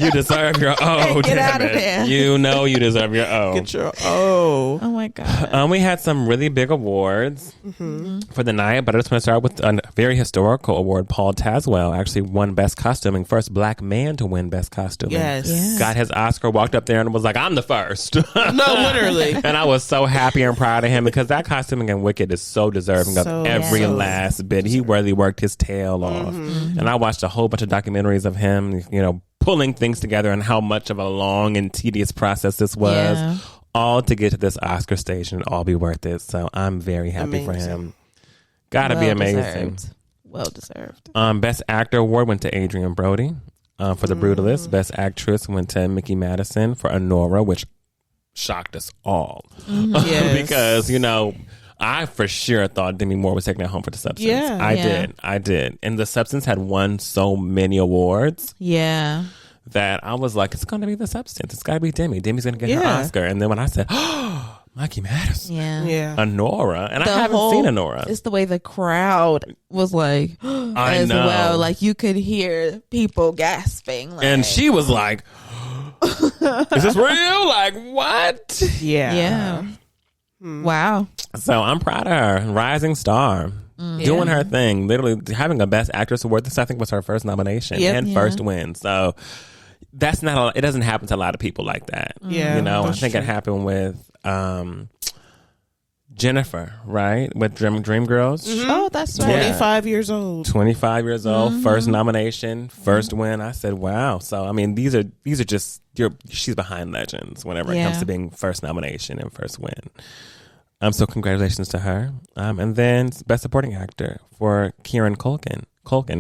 You deserve your O. Get out of damn it. there. You know you deserve your O. Get your O. Oh my God. We had some really big awards for the night, but I just want to start with a very historical award. Paul Tazwell actually won Best Costuming, first black man to win Best Costuming. Yes. Yeah. Got his Oscar, walked up there and was like, I'm the first. No, literally. And I was so happy and proud of him because that costuming in Wicked is so deserving So of every so last bit. He really worked his tail off. And I watched a whole bunch of documentaries of him, pulling things together and how much of a long and tedious process this was. Yeah. All to get to this Oscar stage and all be worth it. So I'm very happy for him. Gotta be amazing. Well deserved. Best Actor Award went to Adrian Brody for The Brutalist. Best Actress went to Mickey Madison for Honora, which shocked us all. Yes. Because, I for sure thought Demi Moore was taking it home for The Substance. Yeah. I did. And The Substance had won so many awards Yeah. that I was like, it's going to be The Substance. It's got to be Demi. Demi's going to get her Yeah. Oscar. And then when I said, oh, Mickey Madison. Yeah. Yeah. Honora. And I The haven't seen Honora. It's the way the crowd was like, I as know. well. Like you could hear people gasping. Like, And she was like, is this real? Like, what? Yeah. yeah. Wow. So I'm proud of her. Rising star. Doing her thing. Literally having a Best Actress award. This, I think, was her first nomination Yep. and first win. So that's not, it doesn't happen to a lot of people like that. Yeah, I that's think it true. happened with Jennifer, right? With Dreamgirls. Oh, that's right. Yeah. 25 years old. 25 years old, first nomination, first win. I said, wow. So, I mean, these are just, she's behind legends whenever it comes Yeah. to being first nomination and first win. So congratulations to her. And then Best Supporting Actor for Kieran Culkin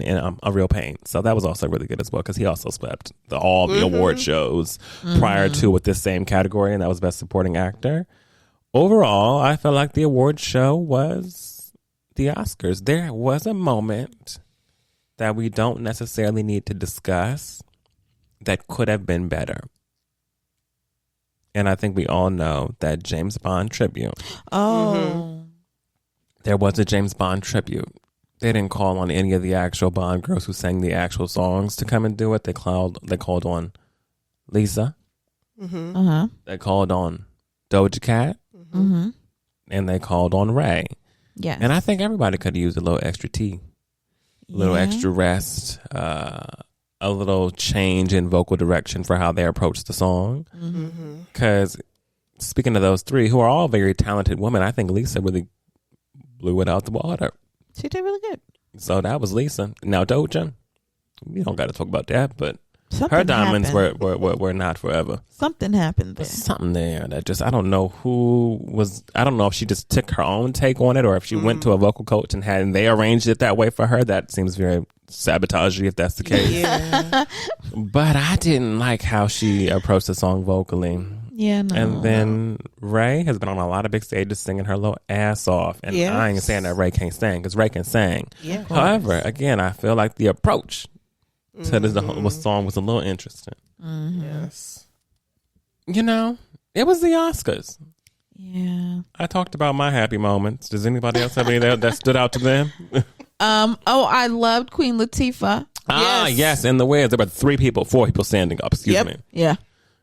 in A Real Pain. So that was also really good as well because he also swept all the award shows prior to with this same category, and that was Best Supporting Actor. Overall, I felt like the award show was the Oscars. There was a moment that we don't necessarily need to discuss that could have been better. And I think we all know that James Bond tribute. Oh. There was a James Bond tribute. They didn't call on any of the actual Bond girls who sang the actual songs to come and do it. They called on Lisa. Uh-huh. They called on Doja Cat. Mm-hmm. And they called on Ray. Yeah. And I think everybody could use a little extra tea, a little Yeah. extra rest, a little change in vocal direction for how they approach the song. Because speaking of those three, who are all very talented women, I think Lisa really blew it out the water. She did really good. So that was Lisa. Now Doja, we don't got to talk about that, but Something her diamonds happened. were not forever. Something happened there. There's something there that just, I don't know if she just took her own take on it or if she went to a vocal coach and they arranged it that way for her. That seems very sabotagey if that's the case. Yeah. But I didn't like how she approached the song vocally. Yeah, no. And then Ray has been on a lot of big stages singing her little ass off. And Yes. I ain't saying that Ray can't sing because Ray can sing. Yeah. However, again, I feel like the approach to this song was a little interesting. Yes. It was the Oscars. Yeah. I talked about my happy moments. Does anybody else have any that stood out to them? I loved Queen Latifah. Yes. In the Wiz, there were 4 people standing up. Excuse Yep. me. Yeah.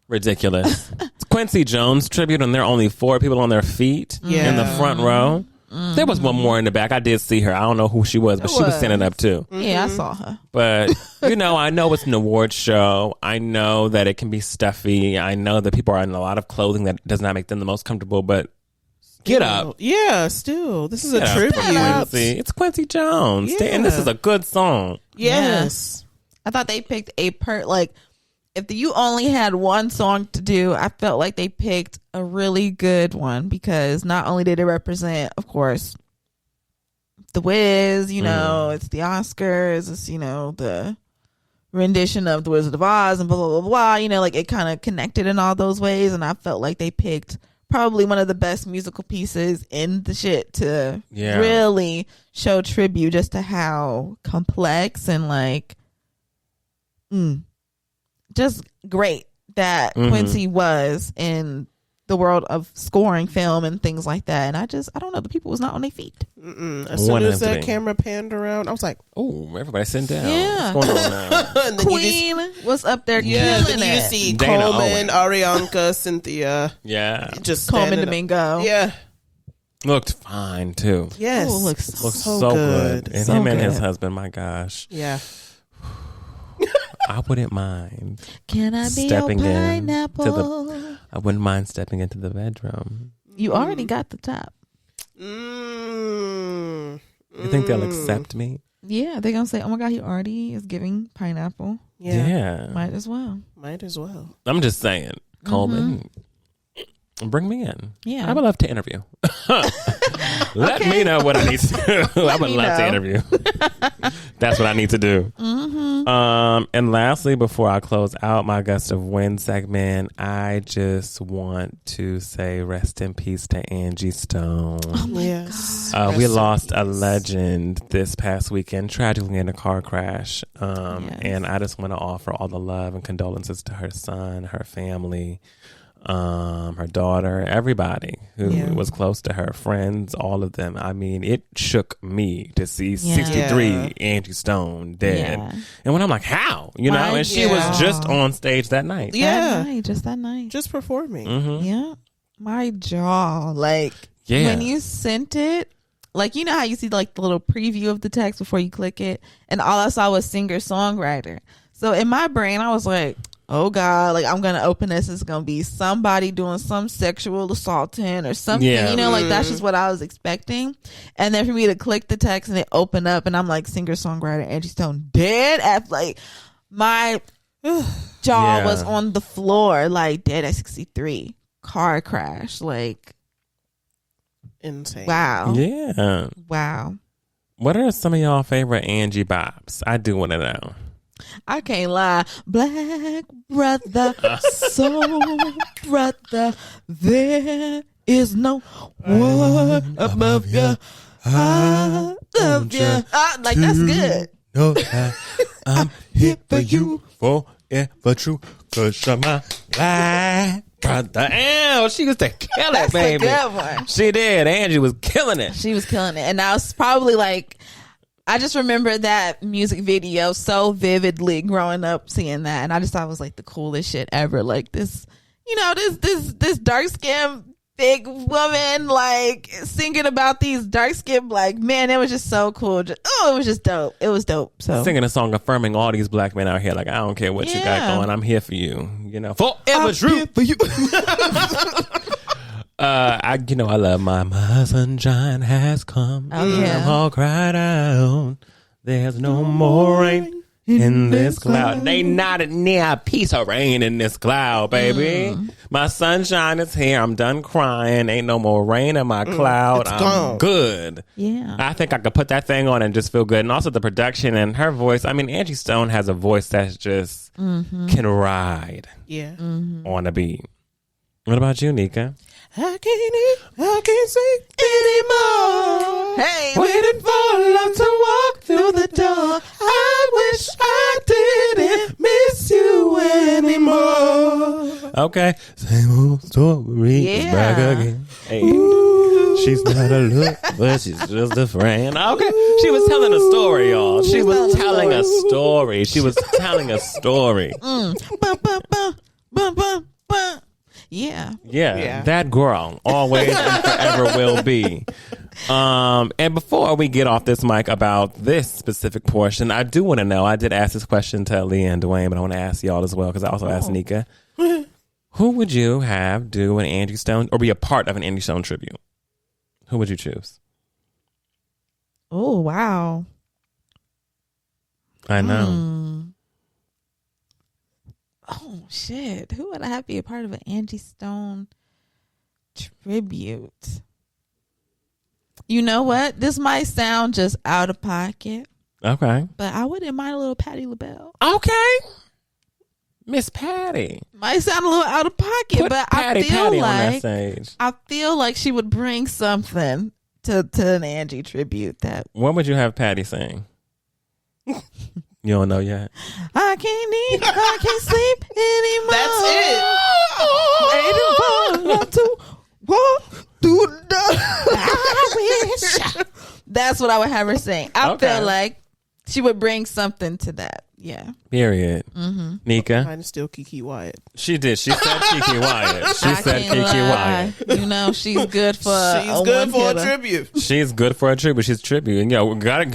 Ridiculous. It's Quincy Jones tribute, and there are only 4 people on their feet in the front row. There was one more in the back. I did see her. I don't know who she was, but she was standing up too. Yeah, I saw her. But, I know it's an award show. I know that it can be stuffy. I know that people are in a lot of clothing that does not make them the most comfortable, but get up. Yeah, still. This is a Get up, tribute. Quincy. It's Quincy Jones. Yeah. And this is a good song. Yes. I thought they picked if you only had one song to do, I felt like they picked a really good one because not only did it represent, of course, the Wiz, it's the Oscars, it's, the rendition of The Wizard of Oz and blah, blah, blah, blah. It kind of connected in all those ways. And I felt like they picked probably one of the best musical pieces in the shit to really show tribute just to how complex and just great that Quincy was in the world of scoring film and things like that. And I don't know, the people was not on their feet. As soon as that camera panned around, I was like, oh, everybody sitting down. Yeah. What's going on now? and then Queen was up there killing you it. see Dana Coleman, Owen. Arianka, Cynthia, Yeah. just Coleman standing up. Domingo. Yeah. Looked fine, too. Yes. Oh, looks Looked so good. And So him and his good. husband, my gosh. Yeah. I wouldn't mind. Can I be Stepping your in pineapple? I wouldn't mind stepping into the bedroom. You already got the top. You think they'll accept me? Yeah, they're gonna say, "Oh my God, he already is giving pineapple. Yeah. Might as well." Might as well. I'm just saying, Coleman, bring me in. Yeah. I would love to interview. Let me know what I need to do. I would me love to know. interview. That's what I need to do. And lastly, before I close out my Gust of Wind segment, I just want to say rest in peace to Angie Stone. Yes. We lost a legend this past weekend, tragically in a car crash. And I just want to offer all the love and condolences to her son, her family, her daughter, everybody who was close to her, friends, all of them. I mean, it shook me to see 63 Angie Stone dead. Yeah. And when I'm like, how? You know, and she was just on stage that night. Yeah. Just that night. Just performing. Yeah. My jaw. Like, Yeah. when you sent it, like, you know how you see like the little preview of the text before you click it, and all I saw was singer-songwriter. So in my brain, I was like, oh God, like, I'm gonna open this, it's gonna be somebody doing some sexual assaulting or something. Yeah. You know, like, that's just what I was expecting. And then for me to click the text and it open up and I'm like, singer-songwriter Angie Stone dead at, like, my jaw was on the floor, like, dead at 63. Car crash. Like, Insane. wow. Yeah. Wow. What are some of y'all favorite Angie bops? I do want to know. I can't lie. Black brother, soul brother, there is no one above you. I love you. Like, that's good. Know that I'm here for you forever true. Cause you're my black brother. Ew, she used to kill it, That's baby. a good one. She did. Angie was killing it. She was killing it. And I was probably like, I just remember that music video so vividly growing up, seeing that. And I just thought it was like the coolest shit ever. Like, this, you know, this dark skinned big woman, like, singing about these dark skinned black men. It was just so cool. It was just dope. It was dope. So Singing a song affirming all these black men out here. Like, I don't care what you got going. I'm here for you. You know, forever true. For you. I love my sunshine has come. Oh, yeah. I'm all cried out. There's no more rain in this cloud. They not near a piece of rain in this cloud, baby. My sunshine is here. I'm done crying. Ain't no more rain in my cloud. It's I'm gone. good. yeah. I think I could put that thing on and just feel good. And also the production and her voice. I mean, Angie Stone has a voice that's just can ride Yeah. on a beat. What about you, Nika? I can't see anymore. Hey, Waiting for love to walk through the door. I wish I didn't miss you anymore. Okay. Same old story. Yeah. Back again. Hey. She's not a look, but she's just a friend. Okay. She was telling a story, y'all. She was telling a story. She was telling a story. Bum, bum, bum, bum, bum, bum. Yeah. Yeah, that girl always and forever will be. And before we get off this mic about this specific portion, I do want to know, I did ask this question to Leah and Dwayne, but I want to ask y'all as well, because I also asked Nika. Who would you have do an Angie Stone, or be a part of an Angie Stone tribute? Who would you choose? Oh, wow. I know. Oh, shit. Who would I have be a part of an Angie Stone tribute? You know what? This might sound just out of pocket, Okay. but I wouldn't mind a little Patti LaBelle. Okay. Miss Patty. Might sound a little out of pocket, Put but Patty I feel on that like stage. she would bring something to an Angie tribute that What would you have Patty sing? You don't know yet? I can't eat, I can't sleep anymore. That's it. Waiting for love to That's what I would have her sing. I Okay. feel like she would bring something to that. Yeah. Period. Nika? Mine is still Kiki Wyatt. She did. She said Kiki Wyatt. She I said can't Kiki lie. Wyatt. You know, she's good for She's good for a one-hitter. tribute. She's good for a tribute. She's tribute. And,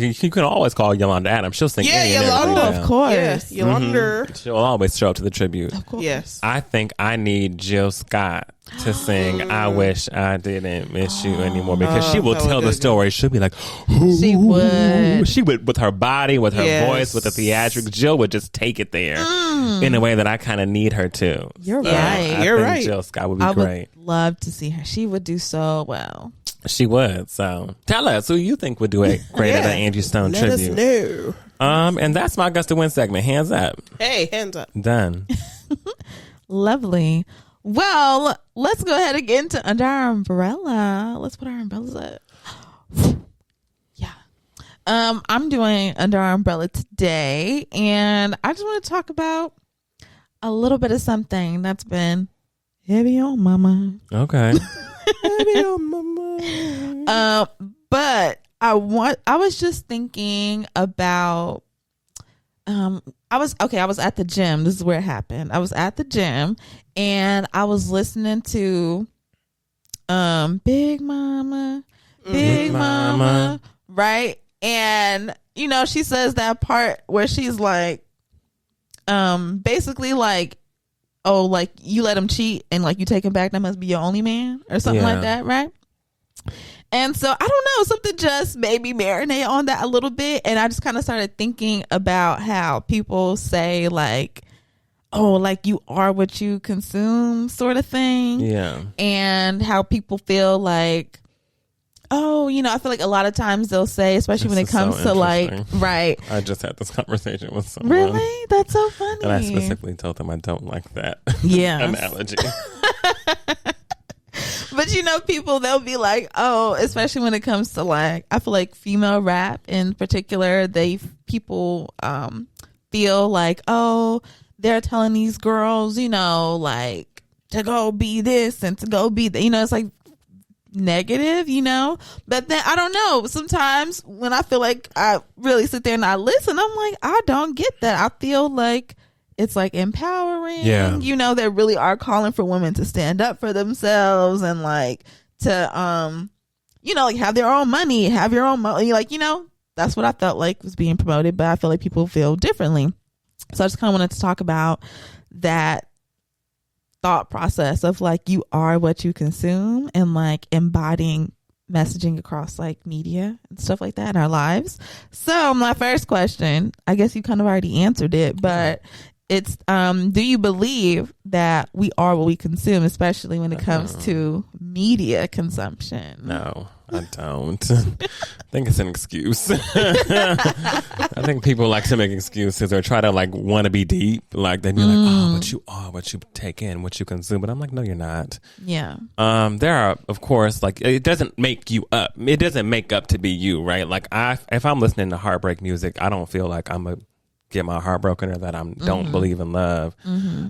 you can always call Yolanda Adams. She'll sing Yeah, any and Yolanda, everything. Of course. Yeah, Yolanda. She'll always show up to the tribute. Of course. Yes. I think I need Jill Scott to sing I Wish I Didn't Miss You Anymore, because she will that was tell the good. story. She'll be like, She would. She would, with her body, with her Yes. voice, with the theatrics. Jill would just take it there in a way that I kind of need her to. You're So right. I You're think right. Jill Scott would be I great. would love to see her. She would do so well. She would. So tell us who you think would do a great at an Angie Stone Let us tribute. know. And that's my Gust to Win segment. Hands up. Hey, hands up. Done. Lovely. Well, let's go ahead and get into Under Our Umbrella. Let's put our umbrellas up. Yeah. I'm doing Under Our Umbrella today, and I just want to talk about a little bit of something that's been heavy on my mind. Okay. Baby on my mind. But I was just thinking about I was at the gym. This is where it happened. I was at the gym and I was listening to Big Mama, Big Mama, right? And you know, she says that part where she's like basically like, oh, like you let him cheat and like you take him back, that must be your only man or something like that, right? And so I don't know, something just made me marinate on that a little bit, and I just kind of started thinking about how people say like, oh, like you are what you consume sort of thing. Yeah. And how people feel like, oh, you know, I feel like a lot of times they'll say, especially when it This is comes so to like, interesting. right. I just had this conversation with someone. Really? That's so funny. And I specifically told them I don't like that Yeah. analogy. But you know, people, they'll be like, oh, especially when it comes to like, I feel like female rap in particular, people feel like, oh, they're telling these girls, you know, like to go be this and to go be that, you know, it's like negative, you know. But then I don't know, sometimes when I feel like I really sit there and I listen, I'm like, I don't get that. I feel like it's like empowering. Yeah. You know, they really are calling for women to stand up for themselves and like to you know, like have their own money, have your own money, like, you know, that's what I felt like was being promoted. But I feel like people feel differently, so I just kind of wanted to talk about that thought process of like you are what you consume and like embodying messaging across like media and stuff like that in our lives. So my first question, I guess you kind of already answered it, but it's do you believe that we are what we consume, especially when it comes to media consumption? No, I don't. I think it's an excuse. I think people like to make excuses or try to like want to be deep. Like they'd be like, oh, but you are what you take in, what you consume. But I'm like, no, you're not. Yeah. There are, of course, like it doesn't make you up. It doesn't make up to be you, right? Like if I'm listening to heartbreak music, I don't feel like I'm a get my heart broken or that I don't believe in love.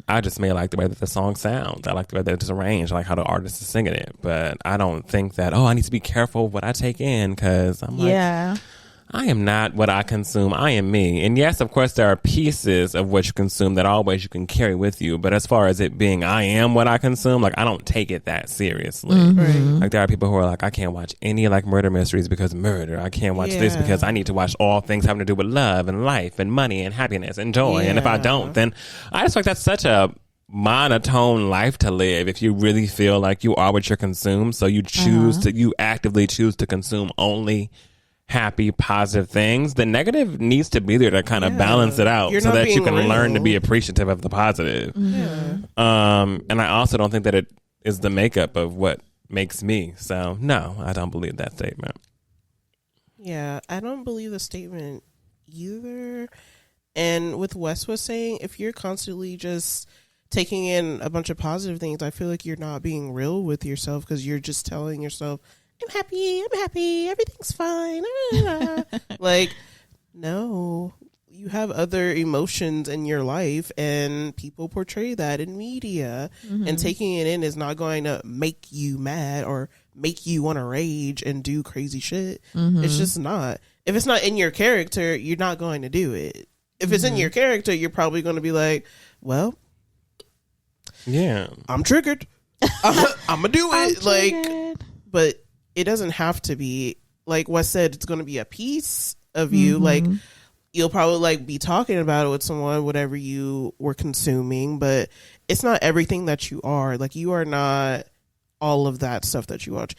I just may like the way that the song sounds. I like the way that it's arranged. I like how the artist is singing it. But I don't think that, I need to be careful what I take in, because I'm like, I am not what I consume. I am me. And yes, of course, there are pieces of what you consume that always you can carry with you. But as far as it being I am what I consume, like I don't take it that seriously. Like there are people who are like, I can't watch any like murder mysteries because murder. I can't watch this because I need to watch all things having to do with love and life and money and happiness and joy. And if I don't, then I just like that's such a monotone life to live if you really feel like you are what you consume. So you choose you actively choose to consume only happy, positive things. The negative needs to be there to kind of balance it out so that you can learn to be appreciative of the positive. And I also don't think that it is the makeup of what makes me. So no, I don't believe that statement. Yeah, I don't believe the statement either. And with Wes was saying, if you're constantly just taking in a bunch of positive things, I feel like you're not being real with yourself, because you're just telling yourself, I'm happy, everything's fine. Like, no, you have other emotions in your life, and people portray that in media, and taking it in is not going to make you mad or make you want to rage and do crazy shit. It's just not. If it's not in your character, you're not going to do it. If it's in your character, you're probably going to be like, well, yeah, I'm triggered. I'm gonna do it. Like, Triggered. but it doesn't have to be. Like Wes said, it's going to be a piece of you. Like, you'll probably like be talking about it with someone, whatever you were consuming, but it's not everything that you are. Like, you are not all of that stuff that you watch,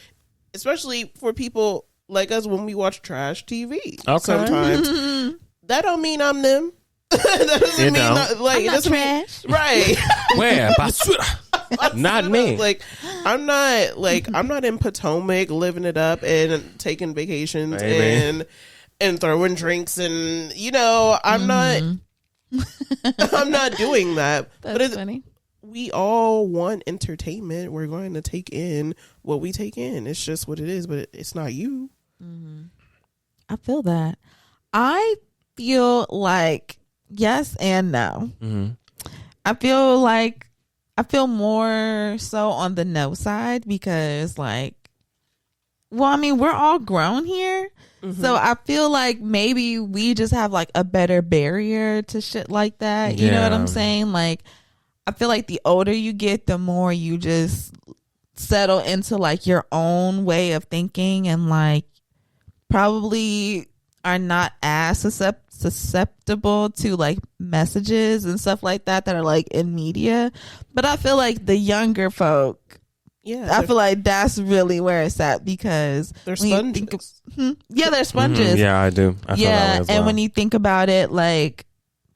especially for people like us when we watch trash TV. Okay. Sometimes that don't mean I'm them. That doesn't mean I'm it doesn't trash. mean right. Where? Not me. Like, I'm not in Potomac living it up and taking vacations and throwing drinks and I'm not doing that. That's but funny. We all want entertainment. We're going to take in what we take in. It's just what it is, but it's not you. I feel that. I feel like yes and no. I feel more so on the no side because we're all grown here. So I feel like maybe we just have like a better barrier to shit like that. You know what I'm saying? Like, I feel like the older you get, the more you just settle into like your own way of thinking and like probably are not as susceptible to like messages and stuff like that are like in media. But I feel like the younger folk, I feel like that's really where it's at because they're sponges. They're sponges. Yeah, I do. I feel that way as well. And when you think about it, like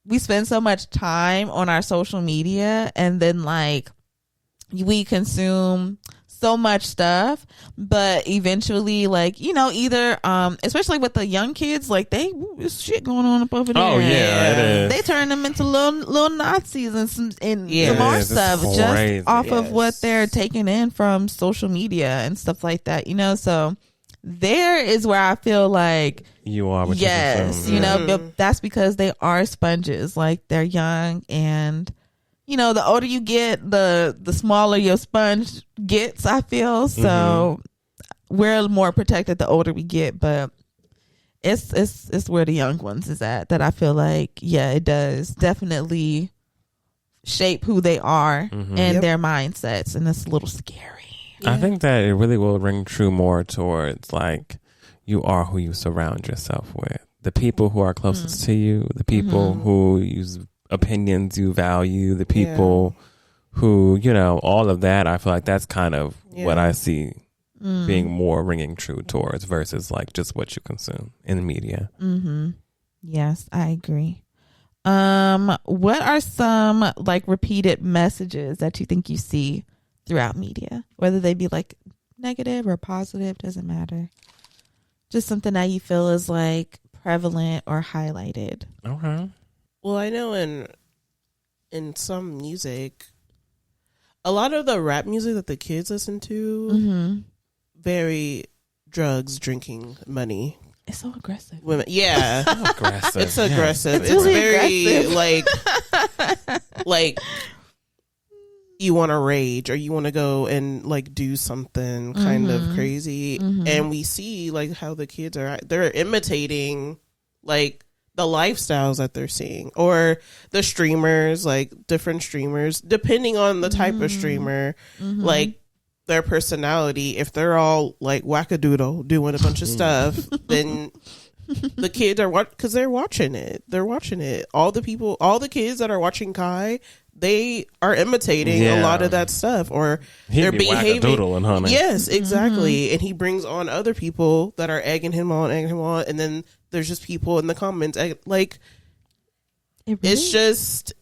we spend so much time on our social media and then like we consume so much stuff, but eventually like either especially with the young kids, like there's shit going on up over there. Oh yeah, it is. They turn them into little Nazis and some more stuff it's just crazy. off of what they're taking in from social media and stuff like that, so there is where I feel like you are what yes you consume. but that's because they are sponges. Like they're young, and the older you get, the smaller your sponge gets, I feel. So we're more protected the older we get, but it's where the young ones is at that I feel like, it does definitely shape who they are and their mindsets, and it's a little scary. I think that it really will ring true more towards like you are who you surround yourself with. The people who are closest to you, the people who use opinions you value, the people who, all of that. I feel like that's kind of what I see being more ringing true towards versus like just what you consume in the media. Yes, I agree. What are some like repeated messages that you think you see throughout media, whether they be like negative or positive, doesn't matter, just something that you feel is like prevalent or highlighted? Okay. Well, I know in some music, a lot of the rap music that the kids listen to, very drugs, drinking, money. It's so aggressive. Women, yeah, Aggressive. it's aggressive. It's It's really very aggressive. like you want to rage or you want to go and like do something kind of crazy, and we see like how the kids they're imitating like the lifestyles that they're seeing, or the streamers, like different streamers, depending on the type of streamer, like their personality. If they're all like wackadoodle doing a bunch of stuff, then the kids are because they're watching it. They're watching it. All the kids that are watching Kai, they are imitating a lot of that stuff, or they're behaving. Honey. Yes, exactly. And he brings on other people that are egging him on, and then there's just people in the comments like it's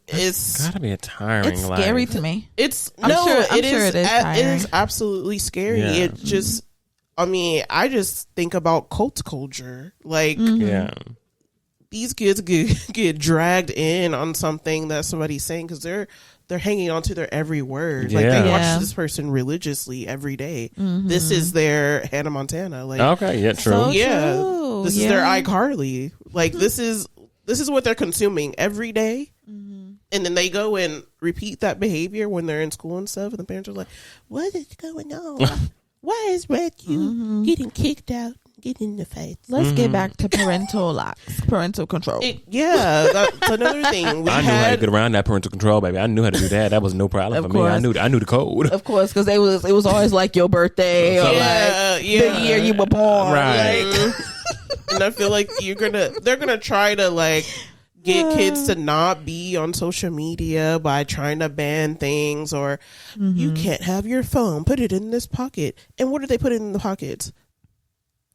gotta be a tiring. It's scary to me. it is absolutely scary. Yeah. It just, I just think about cult culture. Like, these kids get dragged in on something that somebody's saying because they're hanging on to their every word. Like they watch this person religiously every day. This is their Hannah Montana. Like, okay, yeah, true. So true. This is their iCarly. Like this is what they're consuming every day. And then they go and repeat that behavior when they're in school and stuff, and the parents are like, "What is going on?" Why is Red you getting kicked out? Get in the face. Let's get back to parental locks, parental control. That's another thing. I knew how to get around that parental control, baby. I knew how to do that. That was no problem for me. I knew the code. Of course, because it was always like your birthday or like the year you were born. Right. And I feel like they're gonna try to like get kids to not be on social media by trying to ban things, or you can't have your phone. Put it in this pocket. And what do they put in the pockets?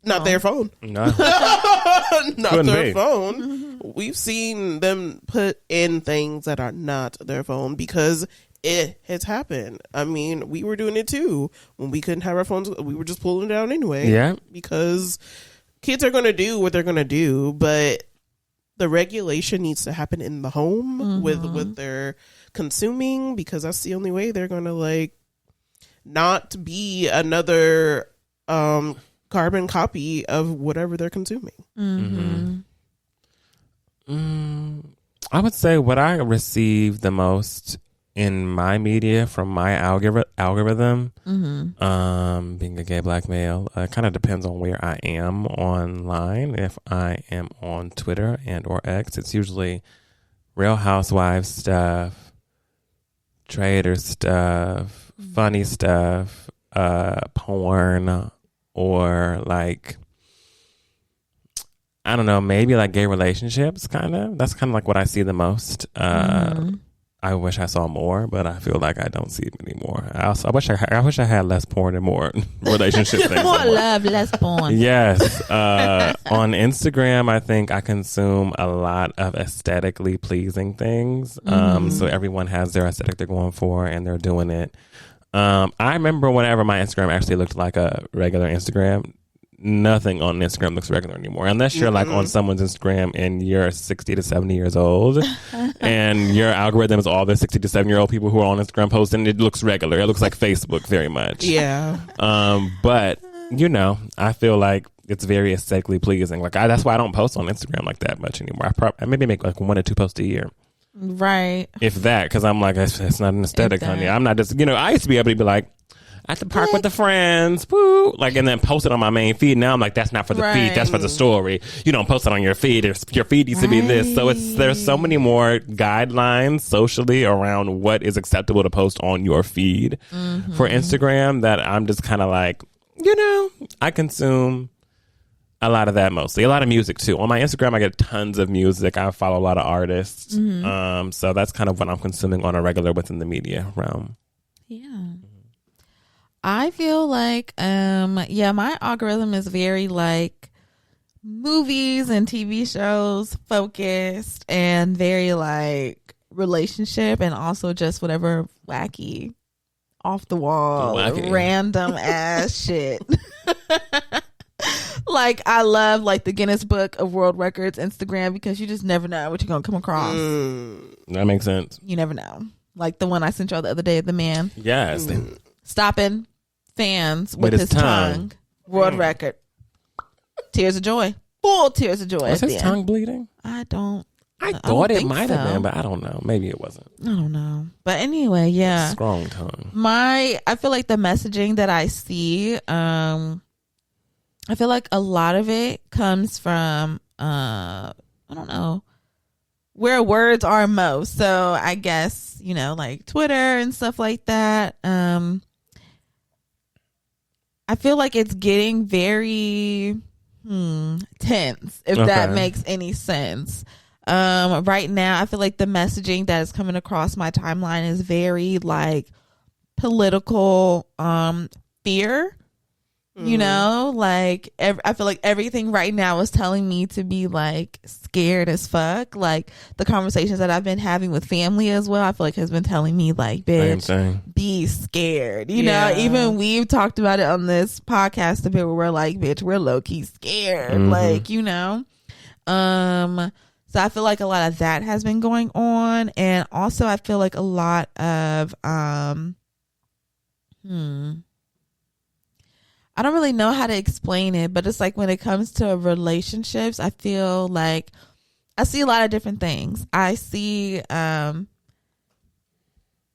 Not their phone. No. Not Couldn't their be. phone. We've seen them put in things that are not their phone because it has happened. I mean, we were doing it too. When we couldn't have our phones, we were just pulling it down anyway. Yeah. Because kids are going to do what they're going to do, but the regulation needs to happen in the home with their consuming, because that's the only way they're going to like not be another carbon copy of whatever they're consuming. I would say what I receive the most in my media from my algorithm, being a gay black male, kind of depends on where I am online. If I am on Twitter and or X, it's usually Real Housewives stuff, trader stuff, funny stuff, porn, or like, I don't know, maybe like gay relationships, kind of. That's kind of like what I see the most. I wish I saw more, but I feel like I don't see it anymore. I wish I had less porn and more relationship things. More love, less porn. Yes. On Instagram, I think I consume a lot of aesthetically pleasing things. So everyone has their aesthetic they're going for, and they're doing it. I remember whenever my Instagram actually looked like a regular Instagram. Nothing on Instagram looks regular anymore, unless you're like on someone's Instagram and you're 60 to 70 years old and your algorithm is all the 60 to 70-year-old people who are on Instagram posting. It looks regular. It looks like Facebook very much. Yeah. But you know, I feel like it's very aesthetically pleasing. Like that's why I don't post on Instagram like that much anymore. I maybe make like 1 or 2 posts a year. Right. If that, because I'm like, it's not an aesthetic, honey. I'm not just, I used to be able to be like, at the park with the friends, woo, like, and then post it on my main feed. Now I'm like, that's not for the feed, that's for the story. You don't post it on your feed. Your feed needs to be this. So there's so many more guidelines socially around what is acceptable to post on your feed for Instagram that I'm just kind of like, I consume a lot of that mostly. A lot of music too. On my Instagram, I get tons of music. I follow a lot of artists. So that's kind of what I'm consuming on a regular within the media realm. Yeah. I feel like, my algorithm is very like movies and TV shows focused and very like relationship and also just whatever wacky, off the wall, random ass shit. Like I love like the Guinness Book of World Records Instagram because you just never know what you're going to come across. That makes sense. You never know. Like the one I sent y'all the other day, the man. Yes. Stopping fans with his tongue. World record. Tears of joy. Full tears of joy. Was his tongue bleeding? I thought it might have been, but I don't know. Maybe it wasn't. I don't know. But anyway, yeah. Strong tongue. I feel like the messaging that I see, I feel like a lot of it comes from, I don't know, where words are most. So I guess, like Twitter and stuff like that. I feel like it's getting very tense, if that makes any sense. Right now, I feel like the messaging that is coming across my timeline is very like political fear. Like I feel like everything right now is telling me to be like scared as fuck. Like the conversations that I've been having with family as well, I feel like has been telling me like, bitch, be scared. Even we've talked about it on this podcast a bit where we're like, bitch, we're low key scared. Like, so I feel like a lot of that has been going on. And also I feel like a lot of I don't really know how to explain it, but it's like when it comes to relationships, I feel like I see a lot of different things. I see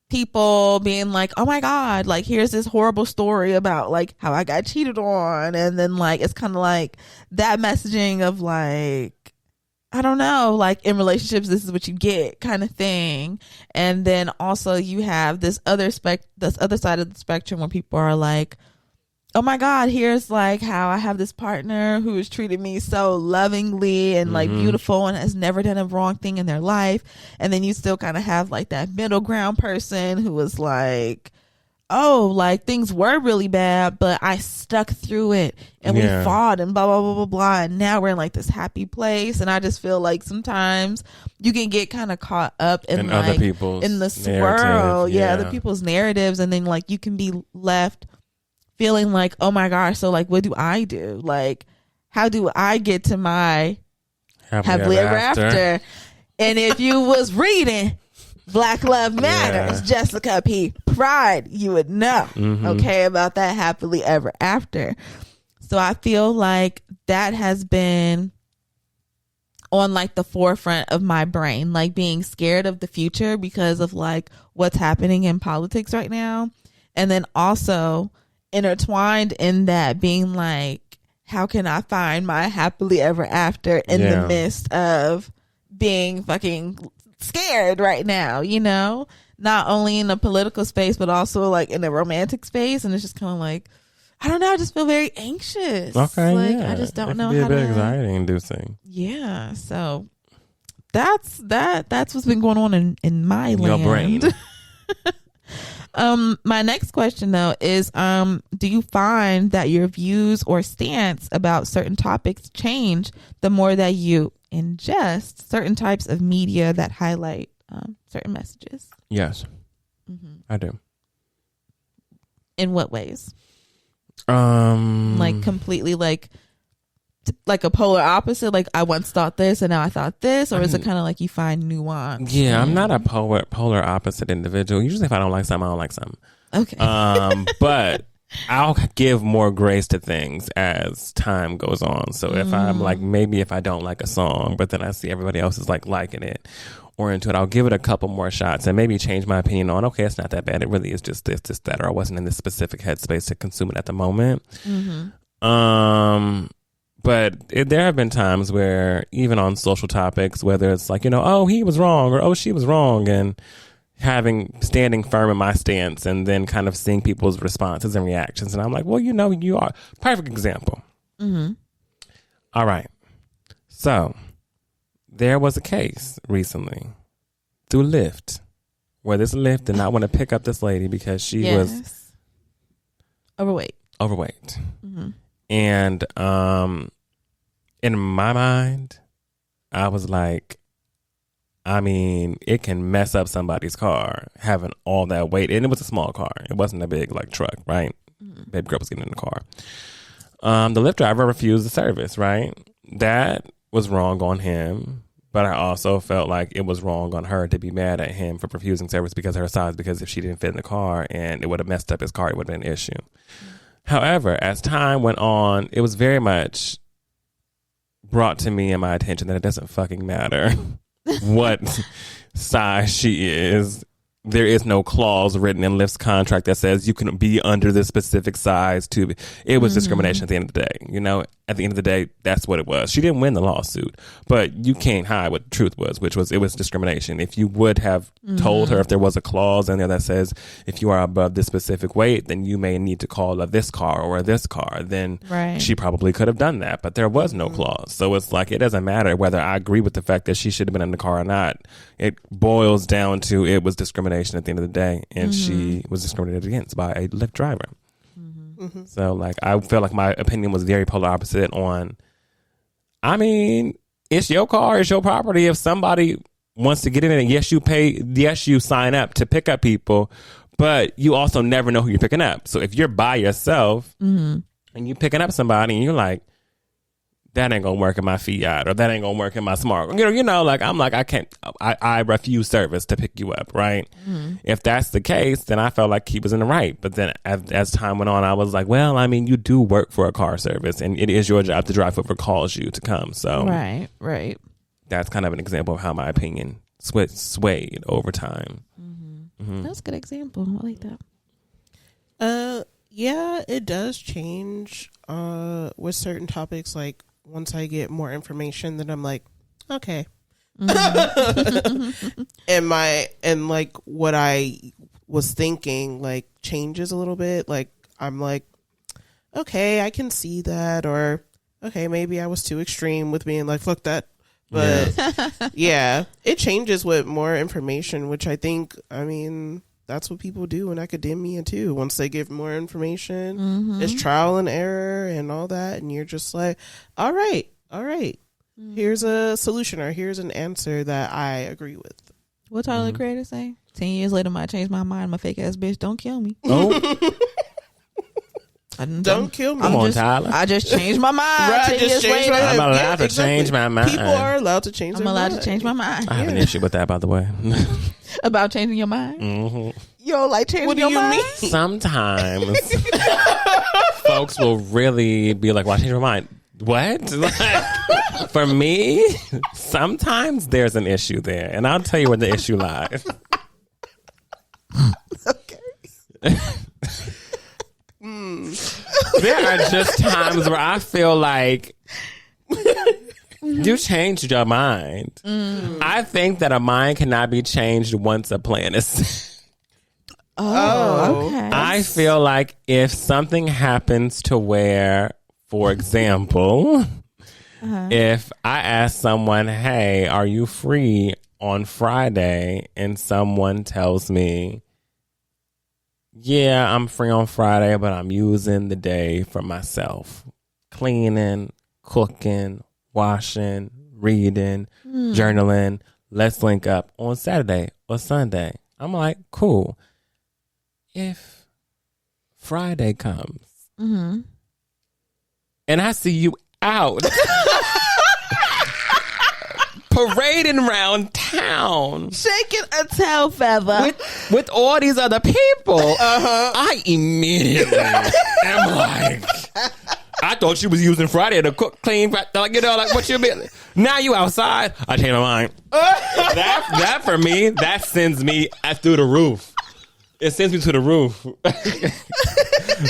people being like, oh my God, like here's this horrible story about like how I got cheated on. And then like, it's kind of like that messaging of like, I don't know, like in relationships, this is what you get kind of thing. And then also you have this other side of the spectrum where people are like, oh my God, here's like how I have this partner who has treated me so lovingly and like beautiful and has never done a wrong thing in their life. And then you still kind of have like that middle ground person who was like, oh, like things were really bad, but I stuck through it and we fought and blah, blah, blah, blah, blah. And now we're in like this happy place. And I just feel like sometimes you can get kind of caught up in like, other people's in the swirl. Other people's narratives. And then like you can be left feeling like, oh my gosh, so like what do I do? Like how do I get to my happily ever after? And if you was reading Black Love Matters, Jessica P. Pride, you would know, okay, about that happily ever after. So I feel like that has been on like the forefront of my brain, like being scared of the future because of like what's happening in politics right now. And then also intertwined in that being like, how can I find my happily ever after in the midst of being fucking scared right now, you know, not only in the political space but also like in the romantic space. And it's just kind of like, I don't know, I just feel very anxious. Okay, like I just don't know how to anxiety inducing. Yeah, so that's what's been going on in my your land. Brain. My next question though is, do you find that your views or stance about certain topics change the more that you ingest certain types of media that highlight certain messages? Yes, I do. In what ways? Like completely like a polar opposite, like I once thought this and now I thought this, or is it kind of like you find nuance? Yeah, I'm not a polar opposite individual. Usually if I don't like something, I don't like something. Okay. But I'll give more grace to things as time goes on. So if I'm like, maybe if I don't like a song, but then I see everybody else is like liking it or into it, I'll give it a couple more shots and maybe change my opinion on, okay, it's not that bad. It really is just this, that, or I wasn't in this specific headspace to consume it at the moment. But there have been times where even on social topics, whether it's like, you know, oh, he was wrong or oh, she was wrong, and standing firm in my stance and then kind of seeing people's responses and reactions. And I'm like, well, you know, you are perfect example. All right. So there was a case recently through Lyft where this Lyft did not want to pick up this lady because she was overweight. And in my mind, I was like, I mean, it can mess up somebody's car having all that weight. And it was a small car. It wasn't a big like truck, right? Baby girl was getting in the car. The Lyft driver refused the service, right? That was wrong on him. But I also felt like it was wrong on her to be mad at him for refusing service because of her size, because if she didn't fit in the car and it would have messed up his car, it would have been an issue. However, as time went on, it was very much brought to me and my attention that it doesn't fucking matter what size she is. There is no clause written in Lyft's contract that says you can be under this specific size to. It was discrimination at the end of the day. You know, at the end of the day, that's what it was. She didn't win the lawsuit, but you can't hide what the truth was, which was it was discrimination. If you would have told her if there was a clause in there that says if you are above this specific weight, then you may need to call this car or this car, then she probably could have done that. But there was no clause. So it's like it doesn't matter whether I agree with the fact that she should have been in the car or not. It boils down to it was discrimination at the end of the day, and she was discriminated against by a Lyft driver. So like I feel like my opinion was very polar opposite on, I mean, it's your car, it's your property. If somebody wants to get in it, and yes you pay, yes you sign up to pick up people, but you also never know who you're picking up. So if you're by yourself and you're picking up somebody and you're like, that ain't gonna work in my Fiat, or that ain't gonna work in my Smart. You know, like I'm like, I refuse service to pick you up, right? If that's the case, then I felt like he was in the right. But then as time went on, I was like, well, I mean, you do work for a car service, and it is your job to drive whoever calls you to come. So right. That's kind of an example of how my opinion swayed over time. That's a good example. I like that. Yeah, it does change with certain topics. Like once I get more information, then I'm like, okay. and like what I was thinking like changes a little bit. Like I'm like, okay, I can see that, or okay, maybe I was too extreme with being like, fuck that. But yeah, it changes with more information, which I think, I mean, that's what people do in academia too. Once they give more information, it's trial and error and all that. And you're just like, all right. Here's a solution, or here's an answer that I agree with. What Tyler the Creator say? 10 years later, might change my mind. My fake ass bitch, don't kill me. Oh, Don't kill me. come on, Tyler. I just changed my mind. Right, 10 just years change later. my I'm mind. allowed Yeah, to exactly. change my mind. People are allowed to change I'm their allowed mind. to change my mind. I have an issue with that, by the way. About changing your mind? Mm-hmm. You don't like changing What do your you mind? mean? Sometimes folks will really be like, "Well, I changed my mind." What? Like, for me, sometimes there's an issue there, and I'll tell you where the issue lies. Okay. There are just times where I feel like you changed your mind. I think that a mind cannot be changed once a plan is set. Oh, okay. I feel like if something happens to where, for example, if I ask someone, hey, are you free on Friday? And someone tells me, yeah, I'm free on Friday, but I'm using the day for myself. Cleaning, cooking, washing, reading, journaling. Let's link up on Saturday or Sunday. I'm like, cool. If Friday comes and I see you out parading around town, Shaking a tail feather. with all these other people, I immediately am like, I thought you was using Friday to cook, clean, like, you know, like what you mean? Now you outside. I changed my mind. That for me, that sends me through the roof. It sends me to the roof.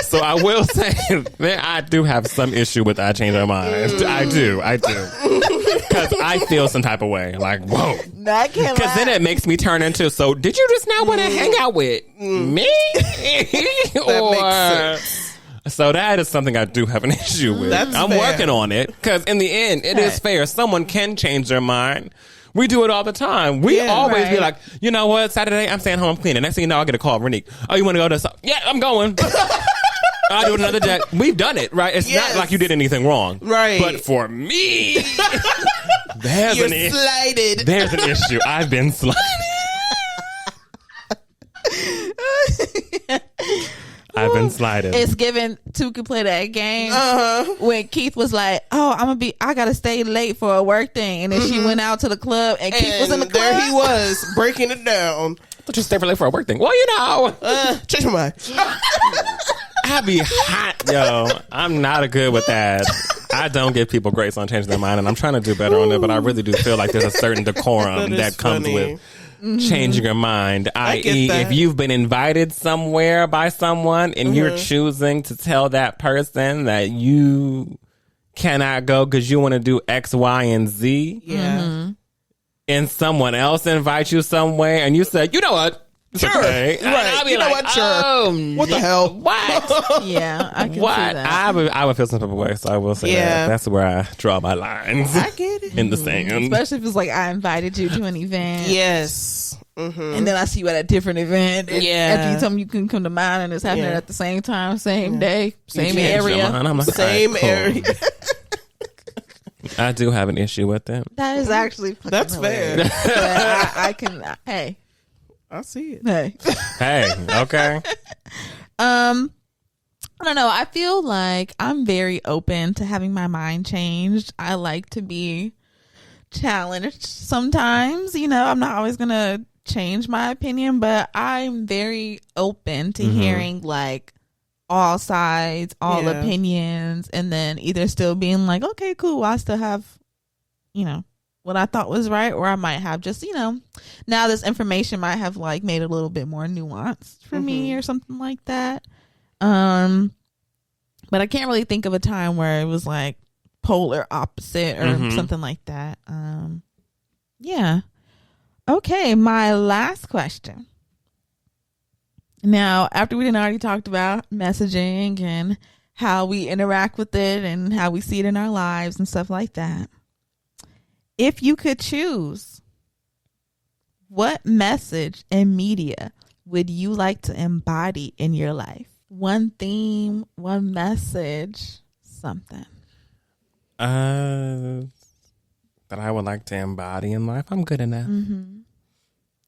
So I will say that I do have some issue with I change my mind. I do. Because I feel some type of way. Like, whoa. That can't Because then it makes me turn into, so did you just now want to hang out with me? That makes sense. So that is something I do have an issue with. I'm fair. working on it. Because in the end, it is fair. Someone can change their mind. We do it all the time. We always be like, you know what? Saturday, I'm staying home, I'm cleaning. Next thing you know, I get a call, Renique. Oh, you want to go to? Yeah, I'm going. I'll do it another day. We've done it, right? It's not like you did anything wrong. Right. But for me, there's You're an issue. slighted. There's an issue. I've been slighted. I've been slighted. It's given two could play that game. When Keith was like, "Oh, I gotta stay late for a work thing," and then she went out to the club, and Keith was in the club. There he was breaking it down. Don't you stay for late for a work thing? Well, you know, Change my mind. I be hot, yo. I'm not good with that. I don't give people grace on changing their mind, and I'm trying to do better on it. But I really do feel like there's a certain decorum That is that comes funny. with changing your mind. I get I.e., that. if you've been invited somewhere by someone and you're choosing to tell that person that you cannot go because you want to do X, Y, and Z, and someone else invites you somewhere, and you say, you know what? It's Sure. okay. And Right. I'll be You know like, what? Sure. oh, What the hell? What? Yeah, I can What? see that. I would feel some type of way, so I will say that. That's where I draw my lines I get it. in the sand. Especially if it's like I invited you to an event. Yes. And then I see you at a different event. And after you tell me you can come to mine and it's happening at the same time, same day, same Change your area. mind. I'm like, Same all right, cool. area. I do have an issue with them. That is actually fucking That's hilarious. But I can. Hey, I see it. hey. Hey, okay. I don't know. I feel like I'm very open to having my mind changed. I like to be challenged sometimes. You know, I'm not always going to change my opinion, but I'm very open to hearing like all sides, all opinions, and then either still being like, okay, cool, I still have, you know, what I thought was right, or I might have just, now this information might have like made it a little bit more nuanced for me or something like that. But I can't really think of a time where it was like polar opposite or something like that. Yeah. Okay, my last question. Now, after we done already talked about messaging and how we interact with it and how we see it in our lives and stuff like that, if you could choose, what message and media would you like to embody in your life? One theme, one message, something. That I would like to embody in life. I'm good enough.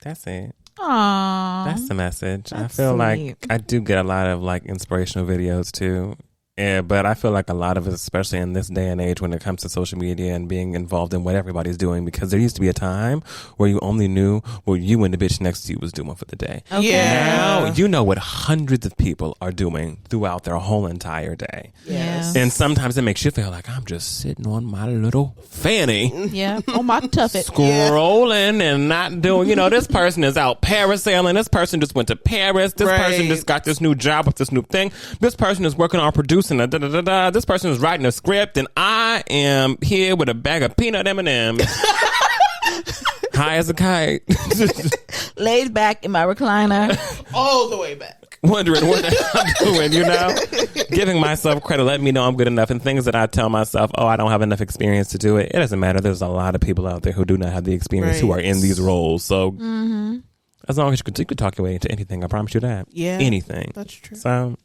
That's it. Aww. That's the message. I That's feel sweet. like I do get a lot of like inspirational videos too. Yeah, but I feel like a lot of it, especially in this day and age when it comes to social media and being involved in what everybody's doing, because there used to be a time where you only knew what you and the bitch next to you was doing for the day. Okay. Now you know what hundreds of people are doing throughout their whole entire day. Yes. And sometimes it makes you feel like I'm just sitting on my little fanny. Yeah. On my tuffet. Scrolling and not doing, this person is out parasailing. This person just went to Paris. This person just got this new job with this new thing. This person is working on producing a da-da-da-da. This person is writing a script and I am here with a bag of peanut M&Ms. High as a kite. Laid back in my recliner. All the way back. Wondering what I'm doing, Giving myself credit, letting me know I'm good enough, and things that I tell myself, I don't have enough experience to do it. It doesn't matter. There's a lot of people out there who do not have the experience who are in these roles. So as long as you can talk your way into anything, I promise you that. Yeah. Anything. That's true. So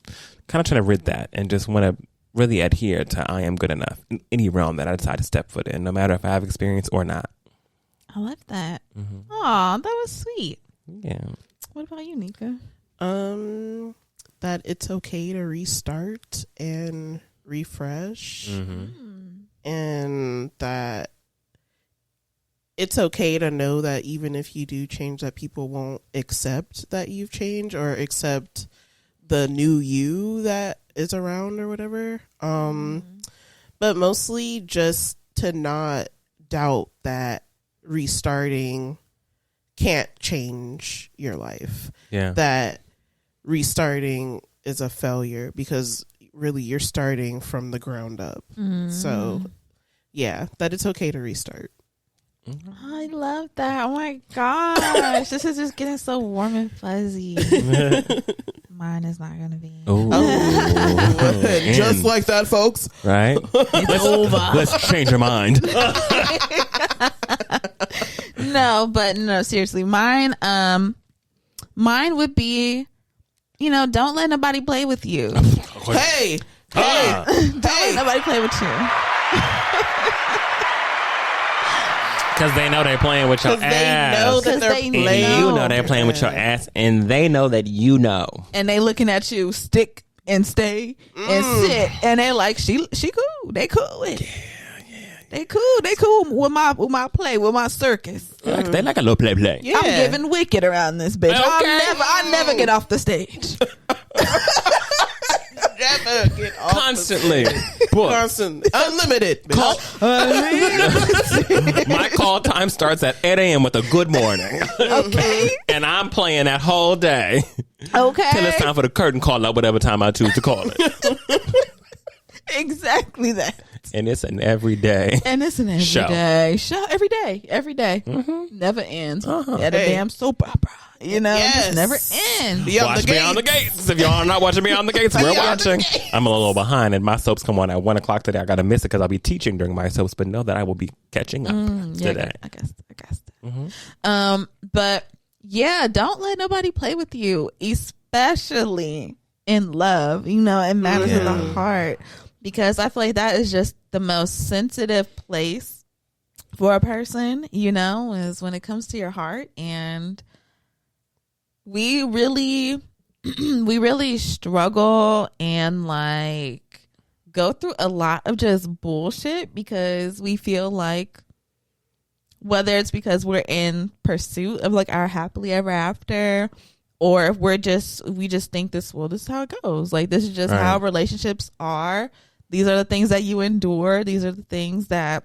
kind of trying to rid that and just want to really adhere to I am good enough in any realm that I decide to step foot in, no matter if I have experience or not. I love that. Aw, that was sweet. Yeah. What about you, Nika? That it's okay to restart and refresh, and that it's okay to know that even if you do change, that people won't accept that you've changed or accept the new you that is around or whatever. But mostly just to not doubt that restarting can't change your life. Yeah. That restarting is a failure because really you're starting from the ground up. So yeah, that it's okay to restart. I love that. Oh my gosh. This is just getting so warm and fuzzy. Mine is not going to be. Just like that, folks. Right? It's over. Let's change your mind. No, seriously. Mine would be, don't let nobody play with you. Hey, Don't let nobody play with you. Because they know they're playing with your ass. They know that they're Because they playing. know. You know they're playing with your ass, and they know that you know. And they looking at you stick and stay and sit, and they're like, she cool. They cool with it. They cool with my play, with my circus. They like a little play. Yeah. I'm giving wicked around this bitch. Okay. I never get off the stage. Never get off Constantly. the Book. constant, unlimited. Call. My call time starts at 8 a.m. with a good morning. Okay. And I'm playing that whole day. Okay. Till it's time for the curtain call out, whatever time I choose to call it. Exactly that. And it's an everyday. And it's an everyday show. Every day. Never ends. At a damn soap opera. Yes. Just never ends. Watch Beyond the Gates. If y'all are not watching Beyond the Gates, we're watching. I'm a little behind, and my soaps come on at 1 o'clock today. I got to miss it because I'll be teaching during my soaps, but know that I will be catching up today. I guess. But yeah, don't let nobody play with you, especially in love. It matters to the heart, because I feel like that is just the most sensitive place for a person. Is when it comes to your heart. And we really struggle and go through a lot of just bullshit because we feel like, whether it's because we're in pursuit of our happily ever after, or if we just think this is how it goes. This is just how relationships are. These are the things that you endure. These are the things that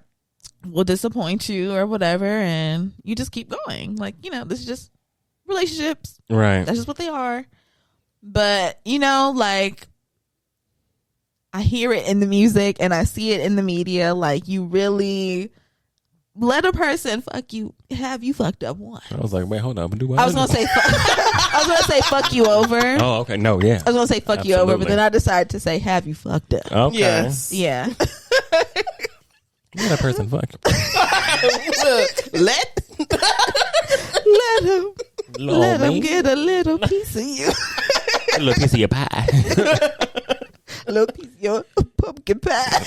will disappoint you or whatever, and you just keep going. Like, this is just relationships. Right. That's just what they are. But, like, I hear it in the music and I see it in the media. Like, you really let a person fuck you, have you fucked up once. I was like, wait, hold up. I was gonna say fuck you over. Oh, okay. No, yeah. I was gonna say fuck you over, but then I decided to say have you fucked up. Okay. Yes. Yeah. Let a person fuck. Let him get a little piece of you. A little piece of your pie. A little piece of your pumpkin pie.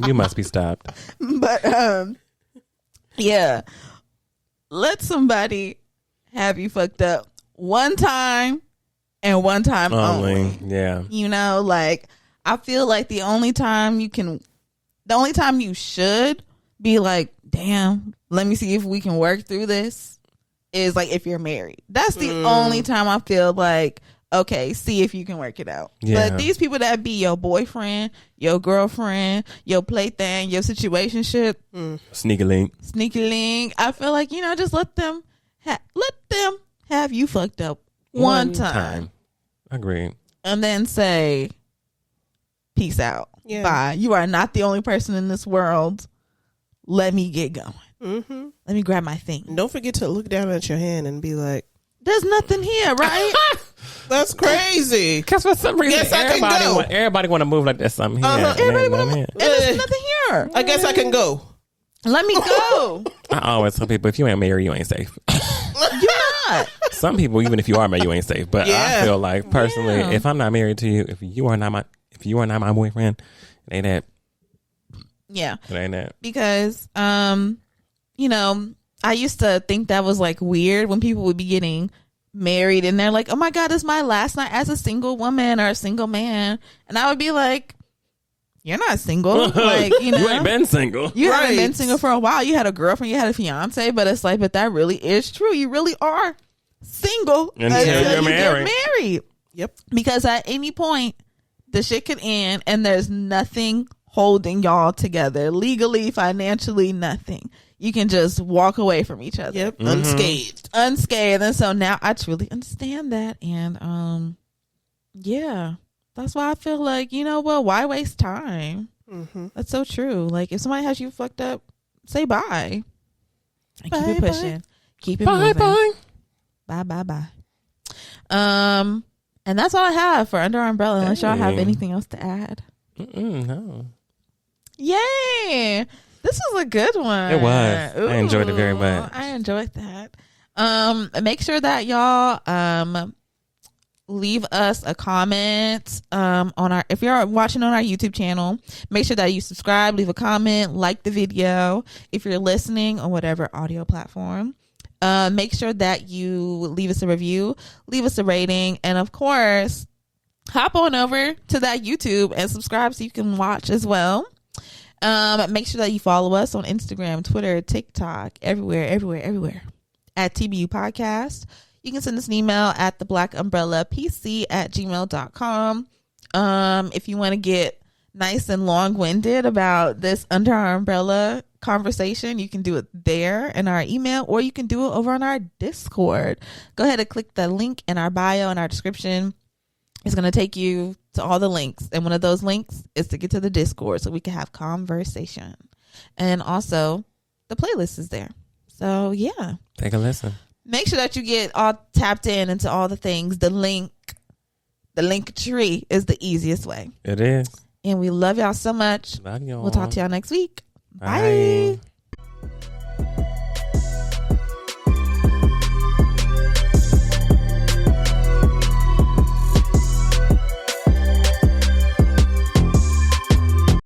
You must be stopped. But yeah, let somebody have you fucked up one time and one time only. Yeah. Like, I feel like the only time you should be like, damn, let me see if we can work through this, is like if you're married. That's the only time I feel like, okay, see if you can work it out. Yeah. But these people that be your boyfriend, your girlfriend, your plaything, your situationship, Sneaky link. I feel like, just let them have you fucked up one time. Agreed. And then say, peace out. Yeah. Bye. You are not the only person in this world. Let me get going. Mm-hmm. Let me grab my thing. Don't forget to look down at your hand and be like, there's nothing here, right? that's crazy. Because for some reason, Yes, I can go. everybody want to move like there's something here. Everybody want to, here. and there's nothing here. I guess I can go. Let me go. I always tell people, if you ain't married, you ain't safe. You're not. Some people, even if you are married, you ain't safe. But Yeah. I feel like personally, Yeah. if I'm not married to you, if you are not my boyfriend, it ain't that. Yeah. It ain't that. Because, I used to think that was like weird when people would be getting married and they're like, oh my God, it's my last night as a single woman or a single man. And I would be like, you're not single. Like, You ain't been single. You haven't Right. been single for a while. You had a girlfriend, you had a fiance, but it's like, but that really is true. You really are single Until you're you married. get married. Yep. Because at any point, the shit could end and there's nothing holding y'all together. Legally, financially, nothing. You can just walk away from each other. Yep. Unscathed. Unscathed. And so now I truly understand that. And yeah. That's why I feel like, why waste time? Mm-hmm. That's so true. Like, if somebody has you fucked up, say bye. And Bye, keep it pushing. Keep it moving. Bye. And that's all I have for Under Umbrella, unless y'all have anything else to add. No. Yay! This was a good one. It was. I enjoyed it very Ooh, much. I enjoyed that. Make sure that y'all leave us a comment on our, if you're watching on our YouTube channel, make sure that you subscribe, leave a comment, like the video. If you're listening on whatever audio platform, make sure that you leave us a review, leave us a rating, and of course, hop on over to that YouTube and subscribe so you can watch as well. Make sure that you follow us on Instagram, Twitter, TikTok, everywhere at TBU Podcast. You can send us an email at theblackUmbrellaPC@gmail.com. If you want to get nice and long-winded about this Under Our Umbrella conversation, you can do it there in our email, or you can do it over on our Discord. Go ahead and click the link in our bio and our description. It's going to take you to all the links. And one of those links is to get to the Discord so we can have conversation. And also, the playlist is there. So, yeah. Take a listen. Make sure that you get all tapped into all the things. The link tree is the easiest way. It is. And we love y'all so much. Love y'all. We'll talk to y'all next week. Bye. Bye.